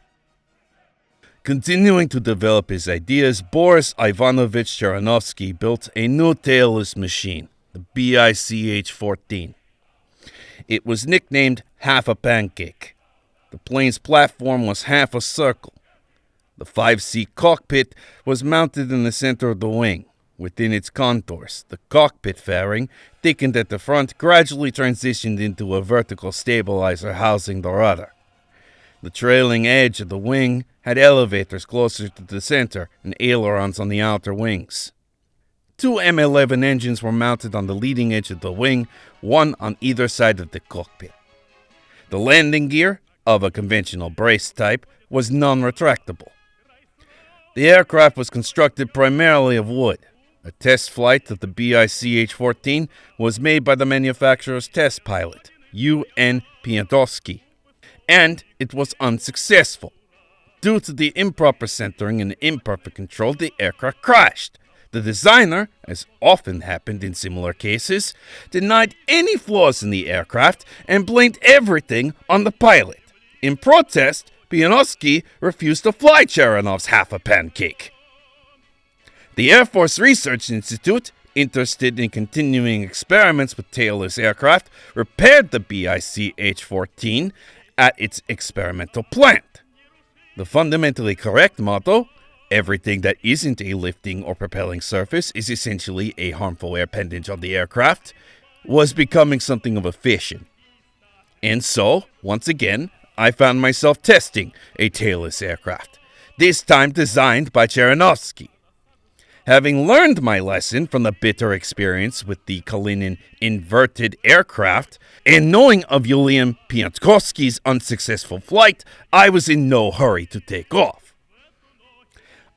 Continuing to develop his ideas, Boris Ivanovich Cheranovsky built a new tailless machine, the BICH-14. It was nicknamed Half a Pancake. The plane's platform was half a circle. The 5-seat cockpit was mounted in the center of the wing. Within its contours, the cockpit fairing, thickened at the front, gradually transitioned into a vertical stabilizer housing the rudder. The trailing edge of the wing had elevators closer to the center and ailerons on the outer wings. Two M11 engines were mounted on the leading edge of the wing, one on either side of the cockpit. The landing gear, of a conventional brace type, was non-retractable. The aircraft was constructed primarily of wood. A test flight of the BICH-14 was made by the manufacturer's test pilot, U.N. Piotowski, and it was unsuccessful. Due to the improper centering and imperfect control, the aircraft crashed. The designer, as often happened in similar cases, denied any flaws in the aircraft and blamed everything on the pilot. In protest, Piotowski refused to fly Cheranov's Half a Pancake. The Air Force Research Institute, interested in continuing experiments with tailless aircraft, repaired the BICH-14 at its experimental plant. The fundamentally correct motto, everything that isn't a lifting or propelling surface is essentially a harmful appendage on the aircraft, was becoming something of a fashion. And so, once again, I found myself testing a tailless aircraft, this time designed by Cheranovsky. Having learned my lesson from the bitter experience with the Kalinin inverted aircraft, and knowing of Yulian Piotkovsky's unsuccessful flight, I was in no hurry to take off.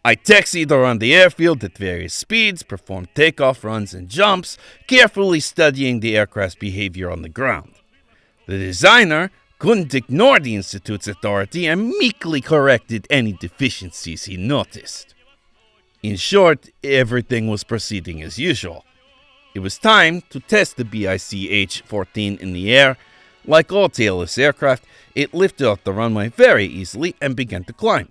I taxied around the airfield at various speeds, performed takeoff runs and jumps, carefully studying the aircraft's behavior on the ground. The designer couldn't ignore the Institute's authority and meekly corrected any deficiencies he noticed. In short, everything was proceeding as usual. It was time to test the BICH-14 in the air. Like all tailless aircraft, it lifted off the runway very easily and began to climb.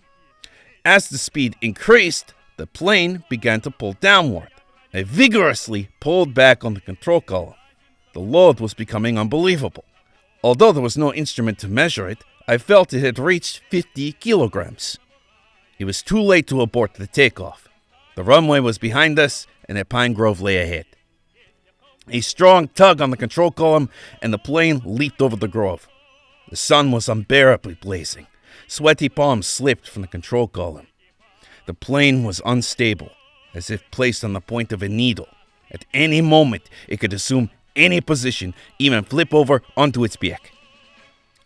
As the speed increased, the plane began to pull downward. I vigorously pulled back on the control column. The load was becoming unbelievable. Although there was no instrument to measure it, I felt it had reached 50 kilograms. It was too late to abort the takeoff. The runway was behind us, and a pine grove lay ahead. A strong tug on the control column, and the plane leaped over the grove. The sun was unbearably blazing. Sweaty palms slipped from the control column. The plane was unstable, as if placed on the point of a needle. At any moment, it could assume any position, even flip over onto its back.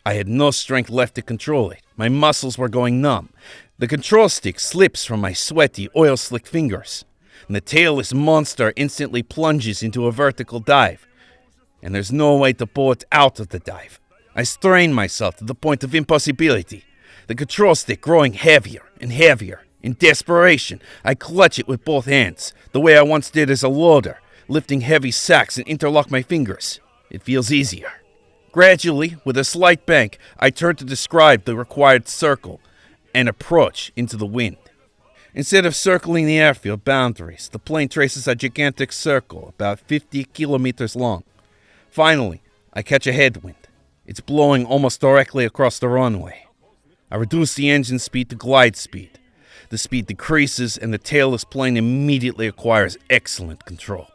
I had no strength left to control it. My muscles were going numb. The control stick slips from my sweaty, oil-slick fingers. and the tailless monster instantly plunges into a vertical dive, and there's no way to pull it out of the dive. I strain myself to the point of impossibility, the control stick growing heavier and heavier. In desperation, I clutch it with both hands, the way I once did as a loader, lifting heavy sacks and interlock my fingers. It feels easier. Gradually, with a slight bank, I turn to describe the required circle and approach into the wind. Instead of circling the airfield boundaries, the plane traces a gigantic circle about 50 kilometers long. Finally, I catch a headwind. It's blowing almost directly across the runway. I reduce the engine speed to glide speed. The speed decreases and the tailless plane immediately acquires excellent control.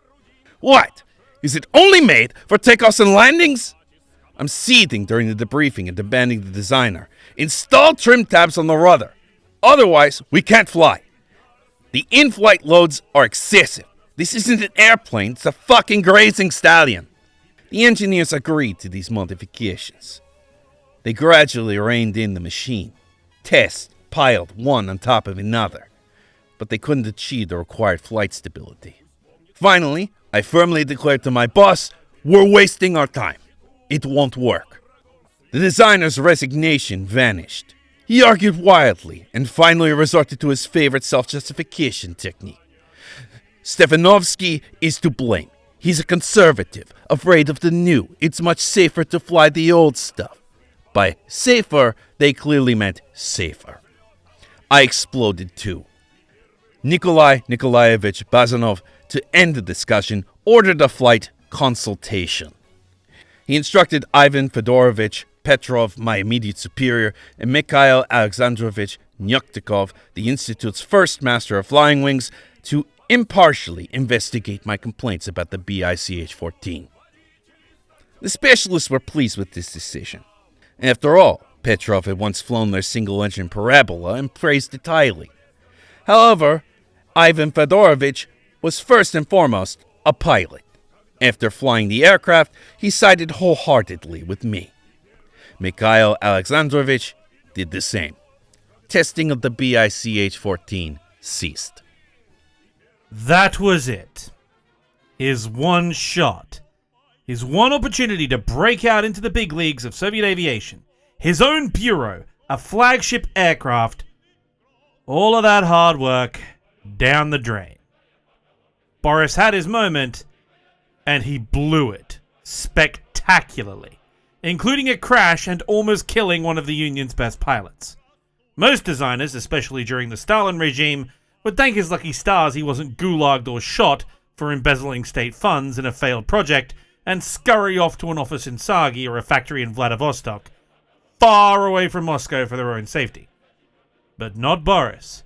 What? Is it only made for takeoffs and landings? I'm seething during the debriefing and demanding the designer, install trim tabs on the rudder. Otherwise, we can't fly. The in-flight loads are excessive. This isn't an airplane, it's a fucking grazing stallion. The engineers agreed to these modifications. They gradually reined in the machine. Tests piled one on top of another, but they couldn't achieve the required flight stability. Finally, I firmly declared to my boss, we're wasting our time. It won't work. The designer's resignation vanished. He argued wildly and finally resorted to his favorite self-justification technique. Stefanovsky is to blame. He's a conservative, afraid of the new. It's much safer to fly the old stuff. By safer, they clearly meant safer. I exploded too. Nikolai Nikolaevich Bazanov, to end the discussion, ordered a flight consultation. He instructed Ivan Fedorovich Petrov, my immediate superior, and Mikhail Alexandrovich Nyuktikov, the Institute's first master of flying wings, to impartially investigate my complaints about the BICH-14. The specialists were pleased with this decision. After all, Petrov had once flown their single-engine parabola and praised it highly. However, Ivan Fedorovich was first and foremost a pilot. After flying the aircraft, he sided wholeheartedly with me. Mikhail Alexandrovich did the same. Testing of the BICH-14 ceased. That was it. His one shot. His one opportunity to break out into the big leagues of Soviet aviation. His own bureau, a flagship aircraft. All of that hard work down the drain. Boris had his moment, and he blew it spectacularly, including a crash and almost killing one of the Union's best pilots. Most designers, especially during the Stalin regime, would thank his lucky stars he wasn't gulagged or shot for embezzling state funds in a failed project and scurry off to an office in Sagi or a factory in Vladivostok, far away from Moscow for their own safety. But not Boris.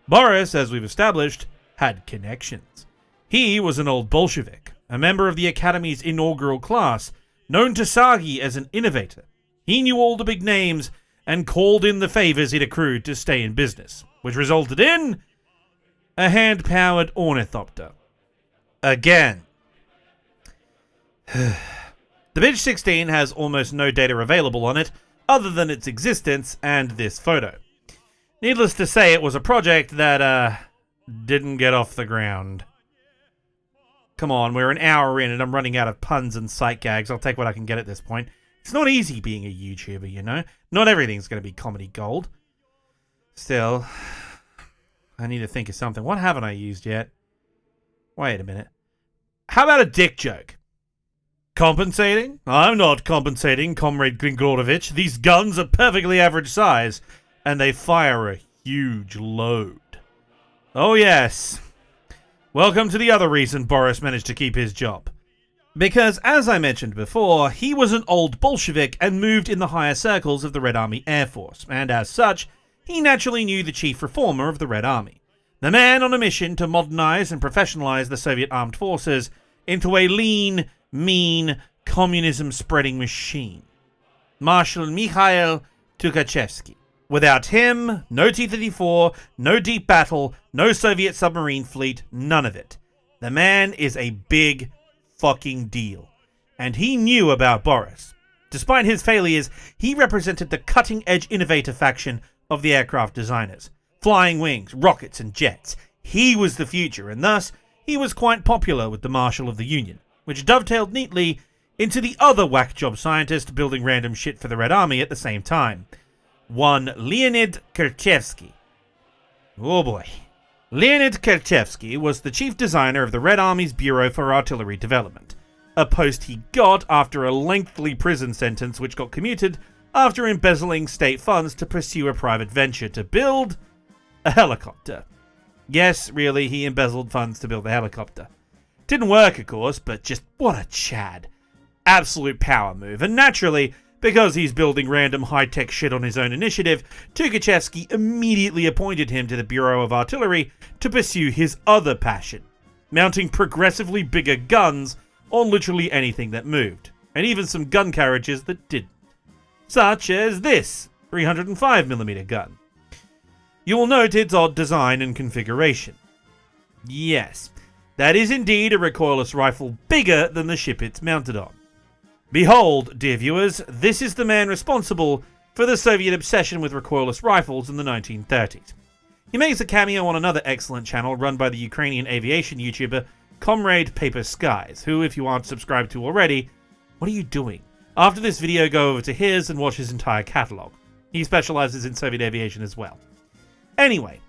Boris, as we've established, had connections. He was an old Bolshevik, a member of the Academy's inaugural class, known to Sagi as an innovator. He knew all the big names and called in the favors he'd accrued to stay in business, which resulted in a hand-powered ornithopter. Again. The BICH-16 has almost no data available on it, other than its existence and this photo. Needless to say, it was a project that, didn't get off the ground. Come on, we're an hour in and I'm running out of puns and sight gags. I'll take what I can get at this point. It's not easy being a YouTuber, you know? Not everything's going to be comedy gold. Still, I need to think of something. What haven't I used yet? Wait a minute. How about a dick joke? Compensating? I'm not compensating, Comrade Grigorovich. These guns are perfectly average size, and they fire a huge load. Oh yes. Welcome to the other reason Boris managed to keep his job. Because, as I mentioned before, he was an old Bolshevik and moved in the higher circles of the Red Army Air Force, and as such, he naturally knew the chief reformer of the Red Army. The man on a mission to modernize and professionalize the Soviet armed forces into a lean, mean, communism-spreading machine. Marshal Mikhail Tukhachevsky. Without him, no T-34, no deep battle, no Soviet submarine fleet, none of it. The man is a big fucking deal. And he knew about Boris. Despite his failures, he represented the cutting-edge innovator faction of the aircraft designers. Flying wings, rockets, and jets. He was the future, and thus he was quite popular with the Marshal of the Union, which dovetailed neatly into the other whack job scientist building random shit for the Red Army at the same time, one Leonid Kerchevsky. Oh boy. Leonid Kerchevsky was the chief designer of the Red Army's Bureau for Artillery Development, a post he got after a lengthy prison sentence which got commuted after embezzling state funds to pursue a private venture to build a helicopter. Yes, really, he embezzled funds to build a helicopter. Didn't work, of course, but just what a Chad. Absolute power move, and naturally, because he's building random high-tech shit on his own initiative, Tukhachevsky immediately appointed him to the Bureau of Artillery to pursue his other passion, mounting progressively bigger guns on literally anything that moved, and even some gun carriages that didn't, such as this 305mm gun. You will note its odd design and configuration. Yes, that is indeed a recoilless rifle bigger than the ship it's mounted on. Behold, dear viewers, this is the man responsible for the Soviet obsession with recoilless rifles in the 1930s. He makes a cameo on another excellent channel run by the Ukrainian aviation YouTuber Comrade Paper Skies, who, if you aren't subscribed to already, what are you doing? After this video, go over to his and watch his entire catalogue. He specializes in Soviet aviation as well. Anyway,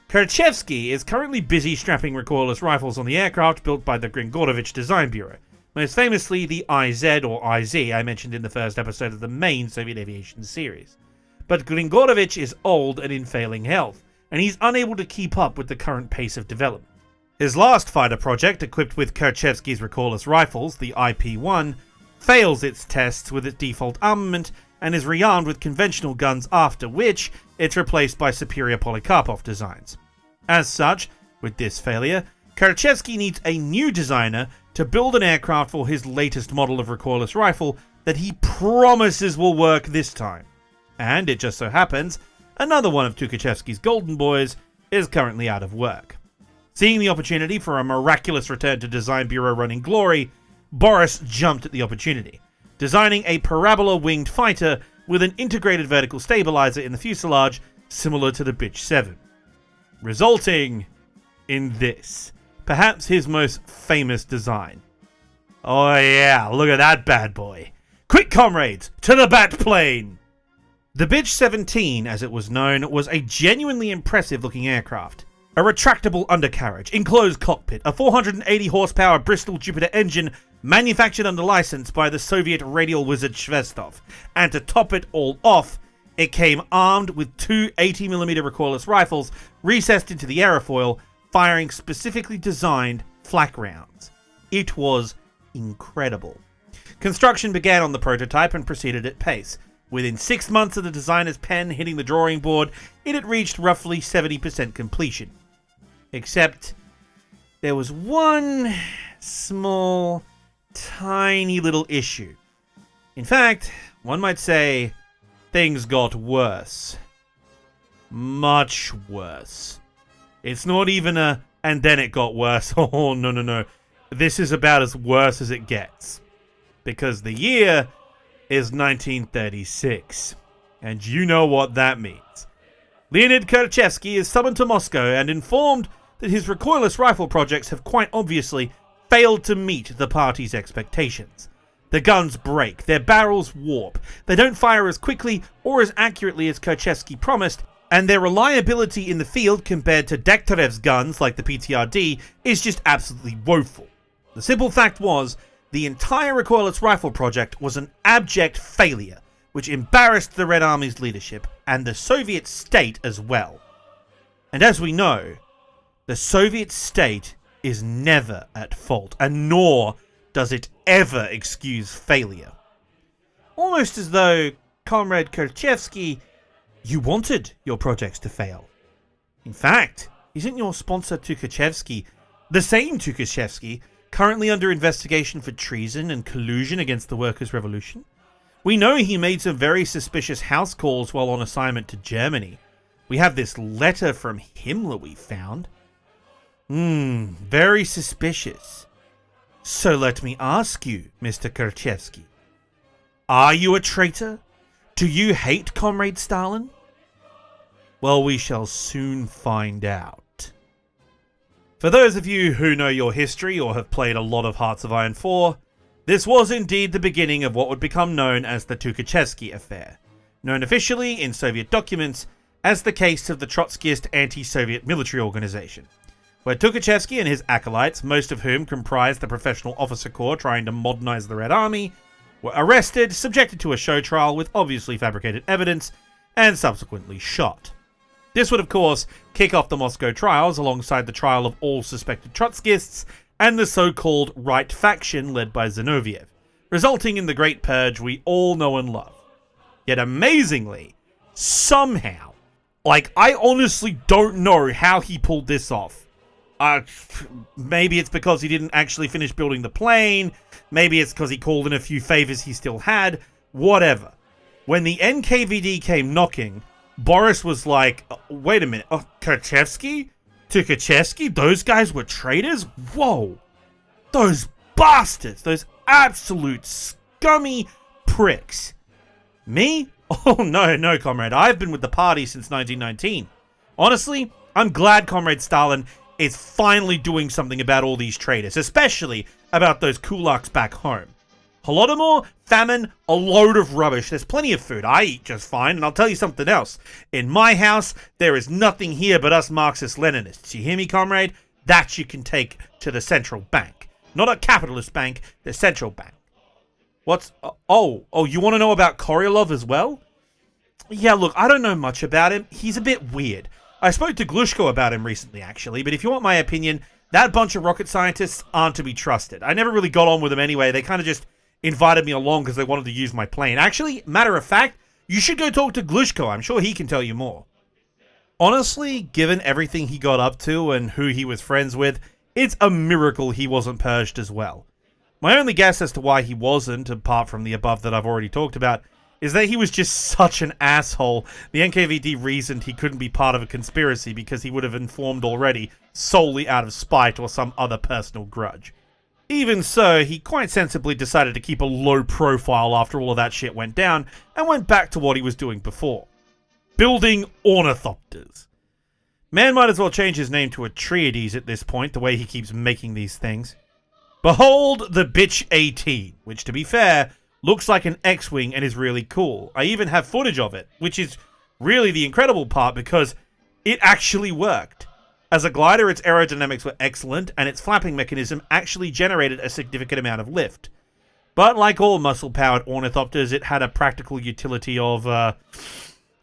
Kerchevsky is currently busy strapping recoilless rifles on the aircraft built by the Gringorovich Design Bureau, most famously the IZ or IZ I mentioned in the first episode of the main Soviet aviation series. But Gringorovich is old and in failing health, and he's unable to keep up with the current pace of development. His last fighter project, equipped with Kerchevsky's recoilless rifles, the IP-1, fails its tests with its default armament and is rearmed with conventional guns, after which it's replaced by superior Polikarpov designs. As such, with this failure, Kerchevsky needs a new designer to build an aircraft for his latest model of recoilless rifle that he promises will work this time. And it just so happens, another one of Tukhachevsky's golden boys is currently out of work. Seeing the opportunity for a miraculous return to Design Bureau running glory, Boris jumped at the opportunity, designing a parabola-winged fighter with an integrated vertical stabilizer in the fuselage similar to the Bitch 7, resulting in this, perhaps his most famous design. Oh yeah, look at that bad boy. Quick, comrades, to the bat plane! The Bitch 17, as it was known, was a genuinely impressive looking aircraft. A retractable undercarriage, enclosed cockpit, a 480 horsepower Bristol Jupiter engine manufactured under license by the Soviet radial wizard Shvestov, and to top it all off, it came armed with two 80mm recoilless rifles recessed into the aerofoil, firing specifically designed flak rounds. It was incredible. Construction began on the prototype and proceeded at pace. Within 6 months of the designer's pen hitting the drawing board, it had reached roughly 70% completion. Except, there was one small, tiny little issue. In fact, one might say, things got worse. Much worse. It's not even a, and then it got worse. Oh, no. This is about as worse as it gets. Because the year is 1936. And you know what that means. Leonid Kerchevsky is summoned to Moscow and informed that his recoilless rifle projects have quite obviously failed to meet the party's expectations. The guns break, their barrels warp, they don't fire as quickly or as accurately as Kerchevsky promised, and their reliability in the field compared to Dektorev's guns like the PTRD is just absolutely woeful. The simple fact was, the entire recoilless rifle project was an abject failure, which embarrassed the Red Army's leadership and the Soviet state as well. And as we know, the Soviet state is never at fault, and nor does it ever excuse failure. Almost as though, Comrade Kerchevsky, you wanted your projects to fail. In fact, isn't your sponsor Tukhachevsky the same Tukhachevsky currently under investigation for treason and collusion against the Workers' Revolution? We know he made some very suspicious house calls while on assignment to Germany. We have this letter from Himmler we found. Very suspicious. So let me ask you, Mr. Kerchevsky, are you a traitor? Do you hate Comrade Stalin? Well, we shall soon find out. For those of you who know your history or have played a lot of Hearts of Iron 4, this was indeed the beginning of what would become known as the Tukhachevsky affair, known officially in Soviet documents as the case of the Trotskyist anti-Soviet military organization, where Tukhachevsky and his acolytes, most of whom comprised the professional officer corps trying to modernize the Red Army, were arrested, subjected to a show trial with obviously fabricated evidence, and subsequently shot. This would of course kick off the Moscow trials alongside the trial of all suspected Trotskyists and the so-called Right faction led by Zinoviev, resulting in the Great Purge we all know and love. Yet amazingly, somehow, I honestly don't know how he pulled this off. Maybe it's because he didn't actually finish building the plane. Maybe it's because he called in a few favors he still had. Whatever. When the NKVD came knocking, Boris was like, wait a minute, Tukhachevsky? Those guys were traitors? Whoa. Those bastards. Those absolute scummy pricks. Me? Oh, no, comrade. I've been with the party since 1919. Honestly, I'm glad Comrade Stalin is finally doing something about all these traitors, especially about those kulaks back home. Holodomor, famine, a load of rubbish. There's plenty of food. I eat just fine, and I'll tell you something else. In my house, there is nothing here but us Marxist-Leninists. You hear me, comrade? That you can take to the central bank. Not a capitalist bank, the central bank. What's... Oh, you want to know about Koryalov as well? Yeah, look, I don't know much about him. He's a bit weird. I spoke to Glushko about him recently, actually, but if you want my opinion, that bunch of rocket scientists aren't to be trusted. I never really got on with them anyway. They kind of just invited me along because they wanted to use my plane. Actually, matter of fact, you should go talk to Glushko. I'm sure he can tell you more. Honestly, given everything he got up to and who he was friends with, it's a miracle he wasn't purged as well. My only guess as to why he wasn't, apart from the above that I've already talked about, is that he was just such an asshole. The NKVD reasoned he couldn't be part of a conspiracy because he would have informed already, solely out of spite or some other personal grudge. Even so, he quite sensibly decided to keep a low profile after all of that shit went down, and went back to what he was doing before. Building ornithopters. Man might as well change his name to Atreides at this point, the way he keeps making these things. Behold the Bitch 18, which to be fair, looks like an X-Wing and is really cool. I even have footage of it, which is really the incredible part because it actually worked. As a glider, its aerodynamics were excellent, and its flapping mechanism actually generated a significant amount of lift. But like all muscle-powered ornithopters, it had a practical utility of,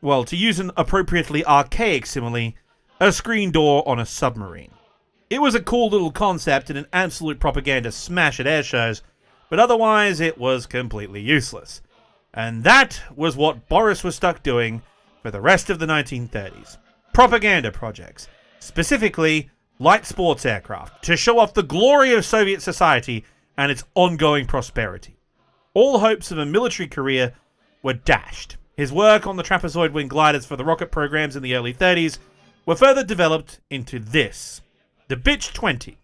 well, to use an appropriately archaic simile, a screen door on a submarine. It was a cool little concept and an absolute propaganda smash at air shows, but otherwise it was completely useless. And that was what Boris was stuck doing for the rest of the 1930s. Propaganda projects. Specifically, light sports aircraft, to show off the glory of Soviet society and its ongoing prosperity. All hopes of a military career were dashed. His work on the trapezoid wing gliders for the rocket programs in the early 30s were further developed into this. The Bitch 20,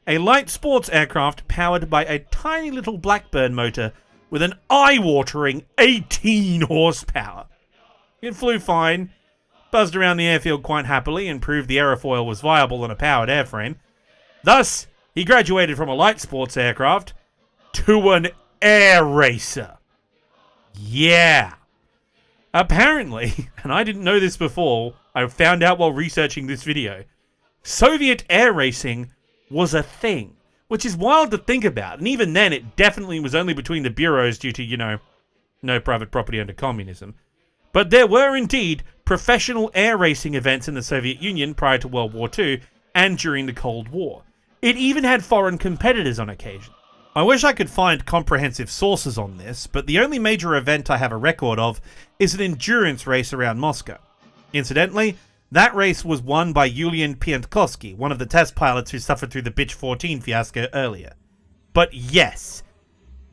a light sports aircraft powered by a tiny little Blackburn motor with an eye-watering 18 horsepower. It flew fine, buzzed around the airfield quite happily, and proved the aerofoil was viable on a powered airframe. Thus, he graduated from a light sports aircraft to an air racer. Yeah. Apparently, and I didn't know this before, I found out while researching this video, Soviet air racing was a thing, which is wild to think about, and even then it definitely was only between the bureaus due to, no private property under communism. But there were indeed professional air racing events in the Soviet Union prior to World War II and during the Cold War. It even had foreign competitors on occasion. I wish I could find comprehensive sources on this, but the only major event I have a record of is an endurance race around Moscow. Incidentally, that race was won by Yulian Piantkovsky, one of the test pilots who suffered through the Bitch 14 fiasco earlier. But yes,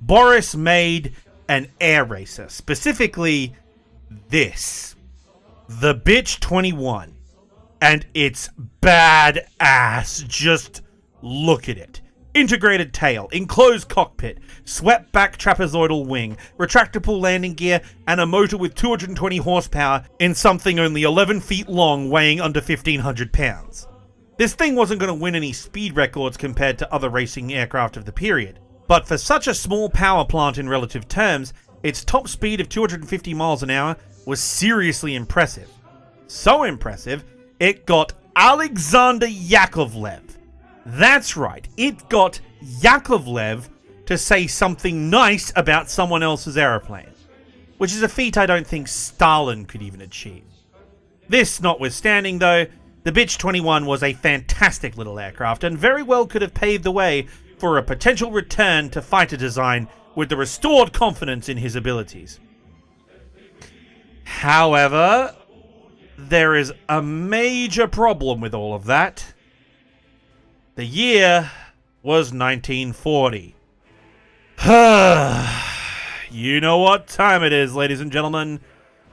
Boris made an air racer, specifically this. The Bitch 21. And it's badass. Just look at it. Integrated tail, enclosed cockpit, swept back trapezoidal wing, retractable landing gear, and a motor with 220 horsepower in something only 11 feet long weighing under 1,500 pounds. This thing wasn't going to win any speed records compared to other racing aircraft of the period, but for such a small power plant in relative terms, its top speed of 250 miles an hour was seriously impressive. So impressive, it got Alexander Yakovlev. That's right, it got Yakovlev to say something nice about someone else's aeroplane, which is a feat I don't think Stalin could even achieve. This notwithstanding though, the Bitch 21 was a fantastic little aircraft and very well could have paved the way for a potential return to fighter design with the restored confidence in his abilities. However, there is a major problem with all of that. The year was 1940. You know what time it is, ladies and gentlemen.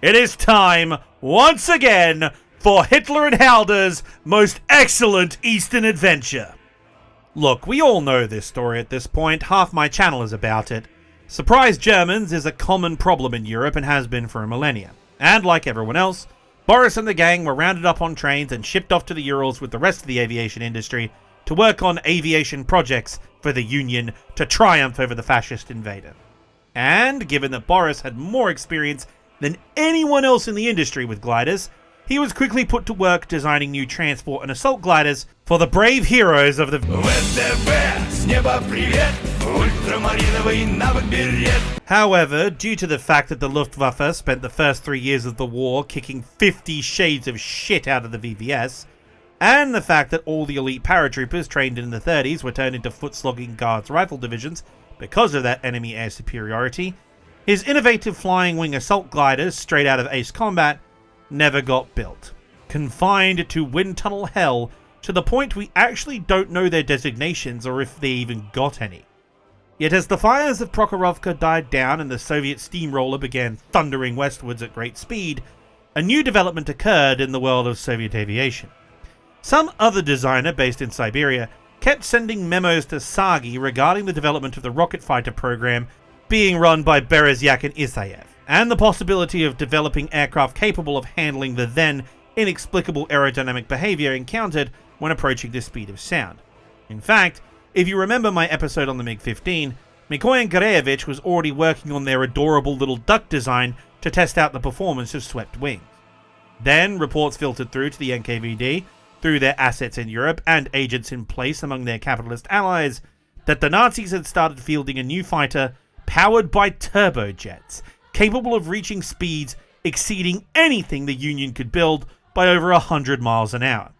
It is time, once again, for Hitler and Halder's most excellent Eastern adventure. Look, we all know this story at this point. Half my channel is about it. Surprise Germans is a common problem in Europe and has been for a millennia. And like everyone else, Boris and the gang were rounded up on trains and shipped off to the Urals with the rest of the aviation industry to work on aviation projects for the Union to triumph over the fascist invader. And given that Boris had more experience than anyone else in the industry with gliders, he was quickly put to work designing new transport and assault gliders for the brave heroes of the... However, due to the fact that the Luftwaffe spent the first 3 years of the war kicking 50 shades of shit out of the VVS, and the fact that all the elite paratroopers trained in the 30s were turned into foot-slogging guards rifle divisions because of that enemy air superiority, his innovative flying wing assault gliders, straight out of Ace Combat, never got built. Confined to wind tunnel hell to the point we actually don't know their designations or if they even got any. Yet as the fires of Prokhorovka died down and the Soviet steamroller began thundering westwards at great speed, a new development occurred in the world of Soviet aviation. Some other designer based in Siberia kept sending memos to Sagi regarding the development of the rocket fighter program being run by Berezyak and Isayev, and the possibility of developing aircraft capable of handling the then inexplicable aerodynamic behavior encountered when approaching the speed of sound. In fact, if you remember my episode on the MiG-15, Mikoyan Gareyevich was already working on their adorable little duck design to test out the performance of swept wings. Then reports filtered through to the NKVD, through their assets in Europe and agents in place among their capitalist allies, that the Nazis had started fielding a new fighter powered by turbojets, capable of reaching speeds exceeding anything the Union could build by over 100 miles an hour.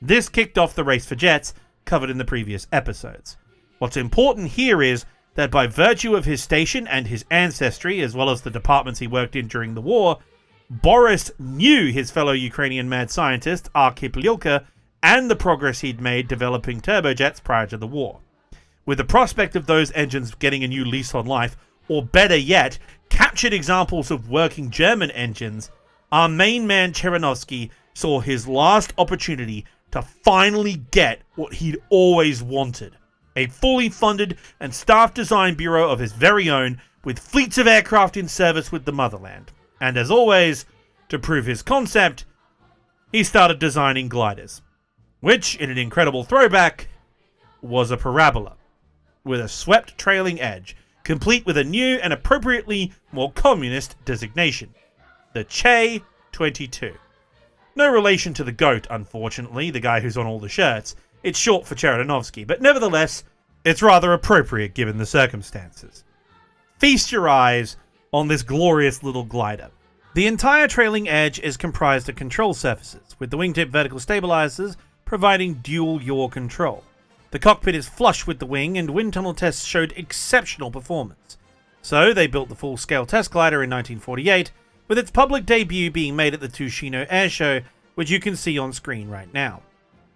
This kicked off the race for jets covered in the previous episodes. What's important here is that by virtue of his station and his ancestry, as well as the departments he worked in during the war, Boris knew his fellow Ukrainian mad scientist, Arkhip Lilka, and the progress he'd made developing turbojets prior to the war. With the prospect of those engines getting a new lease on life, or better yet, captured examples of working German engines, our main man Cheranovsky saw his last opportunity to finally get what he'd always wanted. A fully funded and staffed design bureau of his very own, with fleets of aircraft in service with the motherland. And as always, to prove his concept, he started designing gliders, which, in an incredible throwback, was a parabola, with a swept trailing edge, complete with a new and appropriately more communist designation, the Che-22. No relation to the goat, unfortunately, the guy who's on all the shirts. It's short for Cheranovsky, but nevertheless, it's rather appropriate given the circumstances. Feast your eyes on this glorious little glider. The entire trailing edge is comprised of control surfaces, with the wingtip vertical stabilizers providing dual yaw control. The cockpit is flush with the wing, and wind tunnel tests showed exceptional performance. So they built the full-scale test glider in 1948, with its public debut being made at the Tushino Air Show, which you can see on screen right now.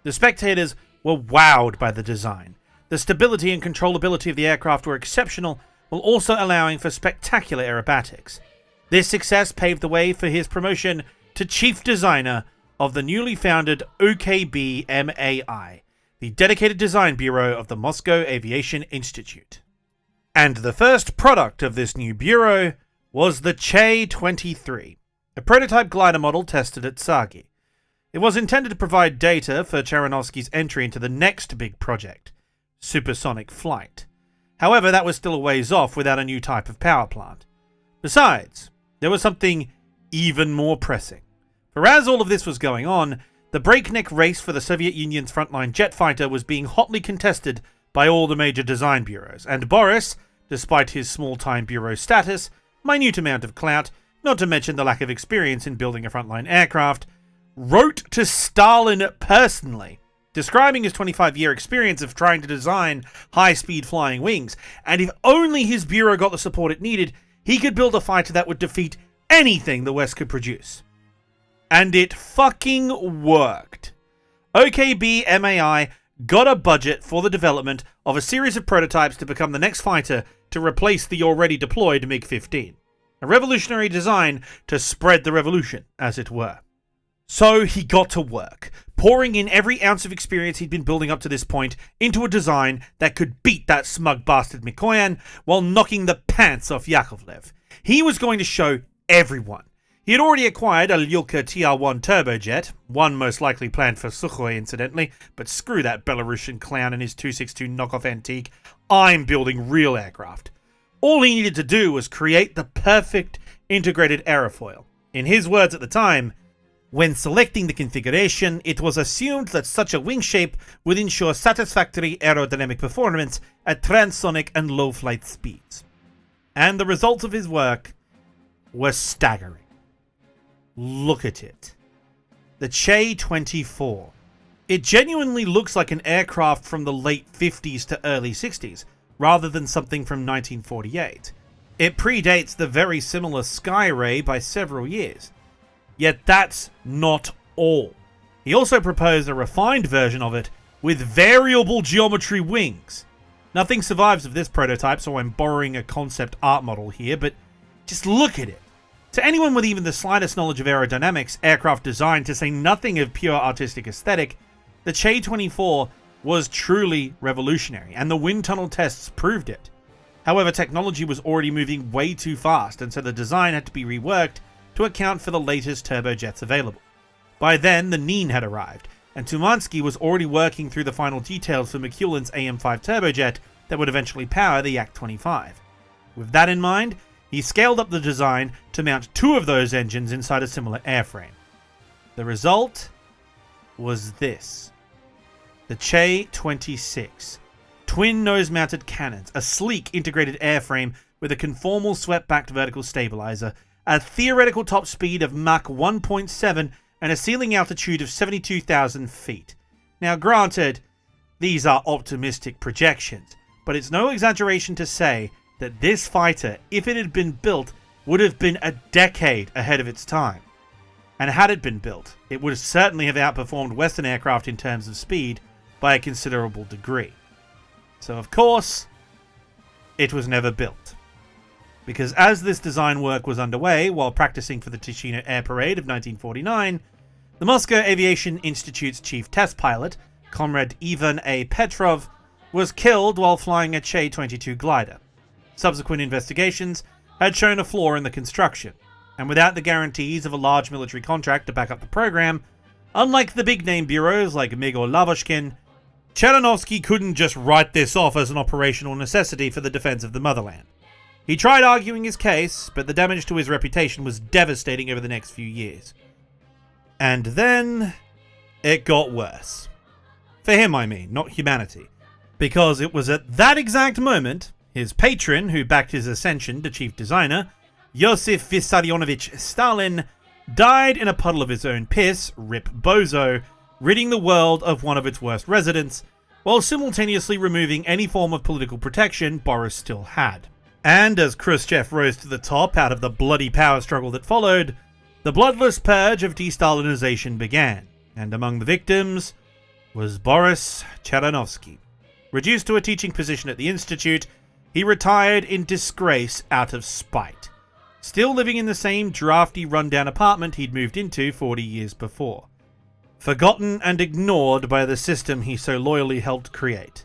The spectators were wowed by the design. The stability and controllability of the aircraft were exceptional, while also allowing for spectacular aerobatics. This success paved the way for his promotion to chief designer of the newly founded OKB MAI, the dedicated design bureau of the Moscow Aviation Institute. And the first product of this new bureau was the Che-23, a prototype glider model tested at Sagi. It was intended to provide data for Cheranovsky's entry into the next big project, supersonic flight. However, that was still a ways off without a new type of power plant. Besides, there was something even more pressing. For as all of this was going on, the breakneck race for the Soviet Union's frontline jet fighter was being hotly contested by all the major design bureaus, and Boris, despite his small-time bureau status, minute amount of clout, not to mention the lack of experience in building a frontline aircraft, wrote to Stalin personally, describing his 25-year experience of trying to design high-speed flying wings, and if only his bureau got the support it needed, he could build a fighter that would defeat anything the West could produce. And it fucking worked. OKB MAI got a budget for the development of a series of prototypes to become the next fighter to replace the already deployed MiG-15. A revolutionary design to spread the revolution, as it were. So he got to work, pouring in every ounce of experience he'd been building up to this point into a design that could beat that smug bastard Mikoyan while knocking the pants off Yakovlev. He was going to show everyone. He had already acquired a Lyulka TR-1 turbojet, one most likely planned for Sukhoi incidentally, but screw that Belarusian clown and his 262 knockoff antique. I'm building real aircraft. All he needed to do was create the perfect integrated aerofoil. In his words at the time, when selecting the configuration, it was assumed that such a wing shape would ensure satisfactory aerodynamic performance at transonic and low flight speeds. And the results of his work were staggering. Look at it. The Che-24. It genuinely looks like an aircraft from the late 50s to early 60s, rather than something from 1948. It predates the very similar Skyray by several years. Yet that's not all. He also proposed a refined version of it with variable geometry wings. Nothing survives of this prototype, so I'm borrowing a concept art model here, but just look at it. To anyone with even the slightest knowledge of aerodynamics, aircraft design, to say nothing of pure artistic aesthetic, the Che-24 was truly revolutionary, and the wind tunnel tests proved it. However, technology was already moving way too fast, and so the design had to be reworked to account for the latest turbojets available. By then, the Neen had arrived, and Tumansky was already working through the final details for McEwen's AM-5 turbojet that would eventually power the Yak-25. With that in mind, he scaled up the design to mount 2 of those engines inside a similar airframe. The result was this. The Che-26. Twin nose-mounted cannons, a sleek integrated airframe with a conformal swept-backed vertical stabilizer, a theoretical top speed of Mach 1.7, and a ceiling altitude of 72,000 feet. Now granted, these are optimistic projections, but it's no exaggeration to say that this fighter, if it had been built, would have been a decade ahead of its time. And had it been built, it would certainly have outperformed Western aircraft in terms of speed by a considerable degree. So of course, it was never built. Because as this design work was underway while practicing for the Ticino Air Parade of 1949, the Moscow Aviation Institute's chief test pilot, Comrade Ivan A. Petrov, was killed while flying a Che-22 glider. Subsequent investigations had shown a flaw in the construction, and without the guarantees of a large military contract to back up the program, unlike the big-name bureaus like MiG or Lavochkin, Cheranovsky couldn't just write this off as an operational necessity for the defense of the motherland. He tried arguing his case, but the damage to his reputation was devastating over the next few years. And then it got worse. For him, I mean, not humanity. Because it was at that exact moment, his patron, who backed his ascension to chief designer, Iosif Vissarionovich Stalin, died in a puddle of his own piss, rip bozo, ridding the world of one of its worst residents, while simultaneously removing any form of political protection Boris still had. And as Khrushchev rose to the top out of the bloody power struggle that followed, the bloodless purge of de-Stalinization began, and among the victims was Boris Cheranovsky. Reduced to a teaching position at the Institute, he retired in disgrace out of spite, still living in the same drafty rundown apartment he'd moved into 40 years before. Forgotten and ignored by the system he so loyally helped create.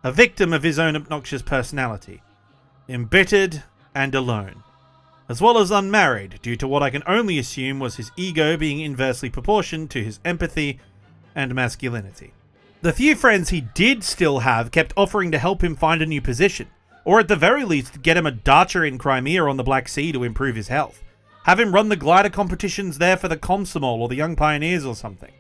A victim of his own obnoxious personality. Embittered and alone. as well as unmarried, due to what I can only assume was his ego being inversely proportioned to his empathy and masculinity. The few friends he did still have kept offering to help him find a new position, or at the very least get him a dacha in Crimea on the Black Sea to improve his health. Have him run the glider competitions there for the Komsomol or the Young Pioneers or something.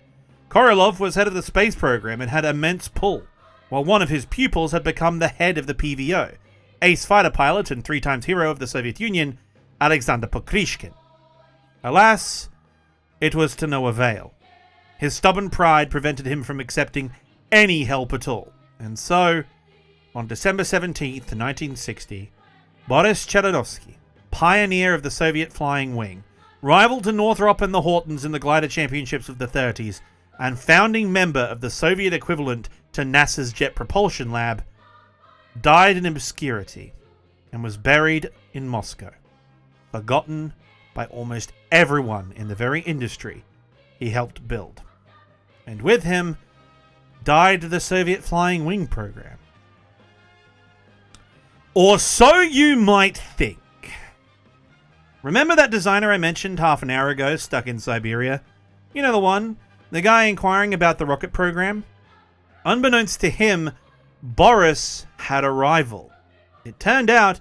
Korolev was head of the space program and had immense pull, while one of his pupils had become the head of the PVO, ace fighter pilot and 3-time hero of the Soviet Union, Alexander Pokrishkin. Alas, it was to no avail. His stubborn pride prevented him from accepting any help at all, and so, on December 17th, 1960, Boris Cheranovsky, pioneer of the Soviet flying wing, rival to Northrop and the Hortens in the glider championships of the 30s, and founding member of the Soviet equivalent to NASA's Jet Propulsion Lab, died in obscurity and was buried in Moscow, forgotten by almost everyone in the very industry he helped build. And with him died the Soviet flying wing program. Or so you might think. Remember that designer I mentioned half an hour ago stuck in Siberia? You know the one? The guy inquiring about the rocket program? Unbeknownst to him, Boris had a rival. It turned out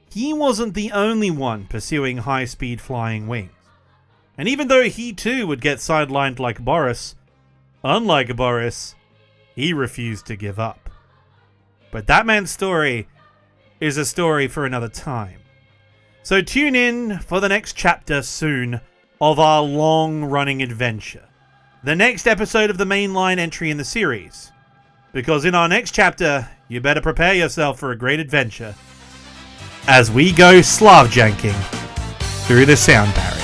he wasn't the only one pursuing high-speed flying wings. And even though he too would get sidelined like Boris, unlike Boris, he refused to give up. But that man's story is a story for another time. So tune in for the next chapter soon of our long-running adventure. The next episode of the mainline entry in the series. Because in our next chapter, you better prepare yourself for a great adventure as we go Slavjanking through the sound barrier.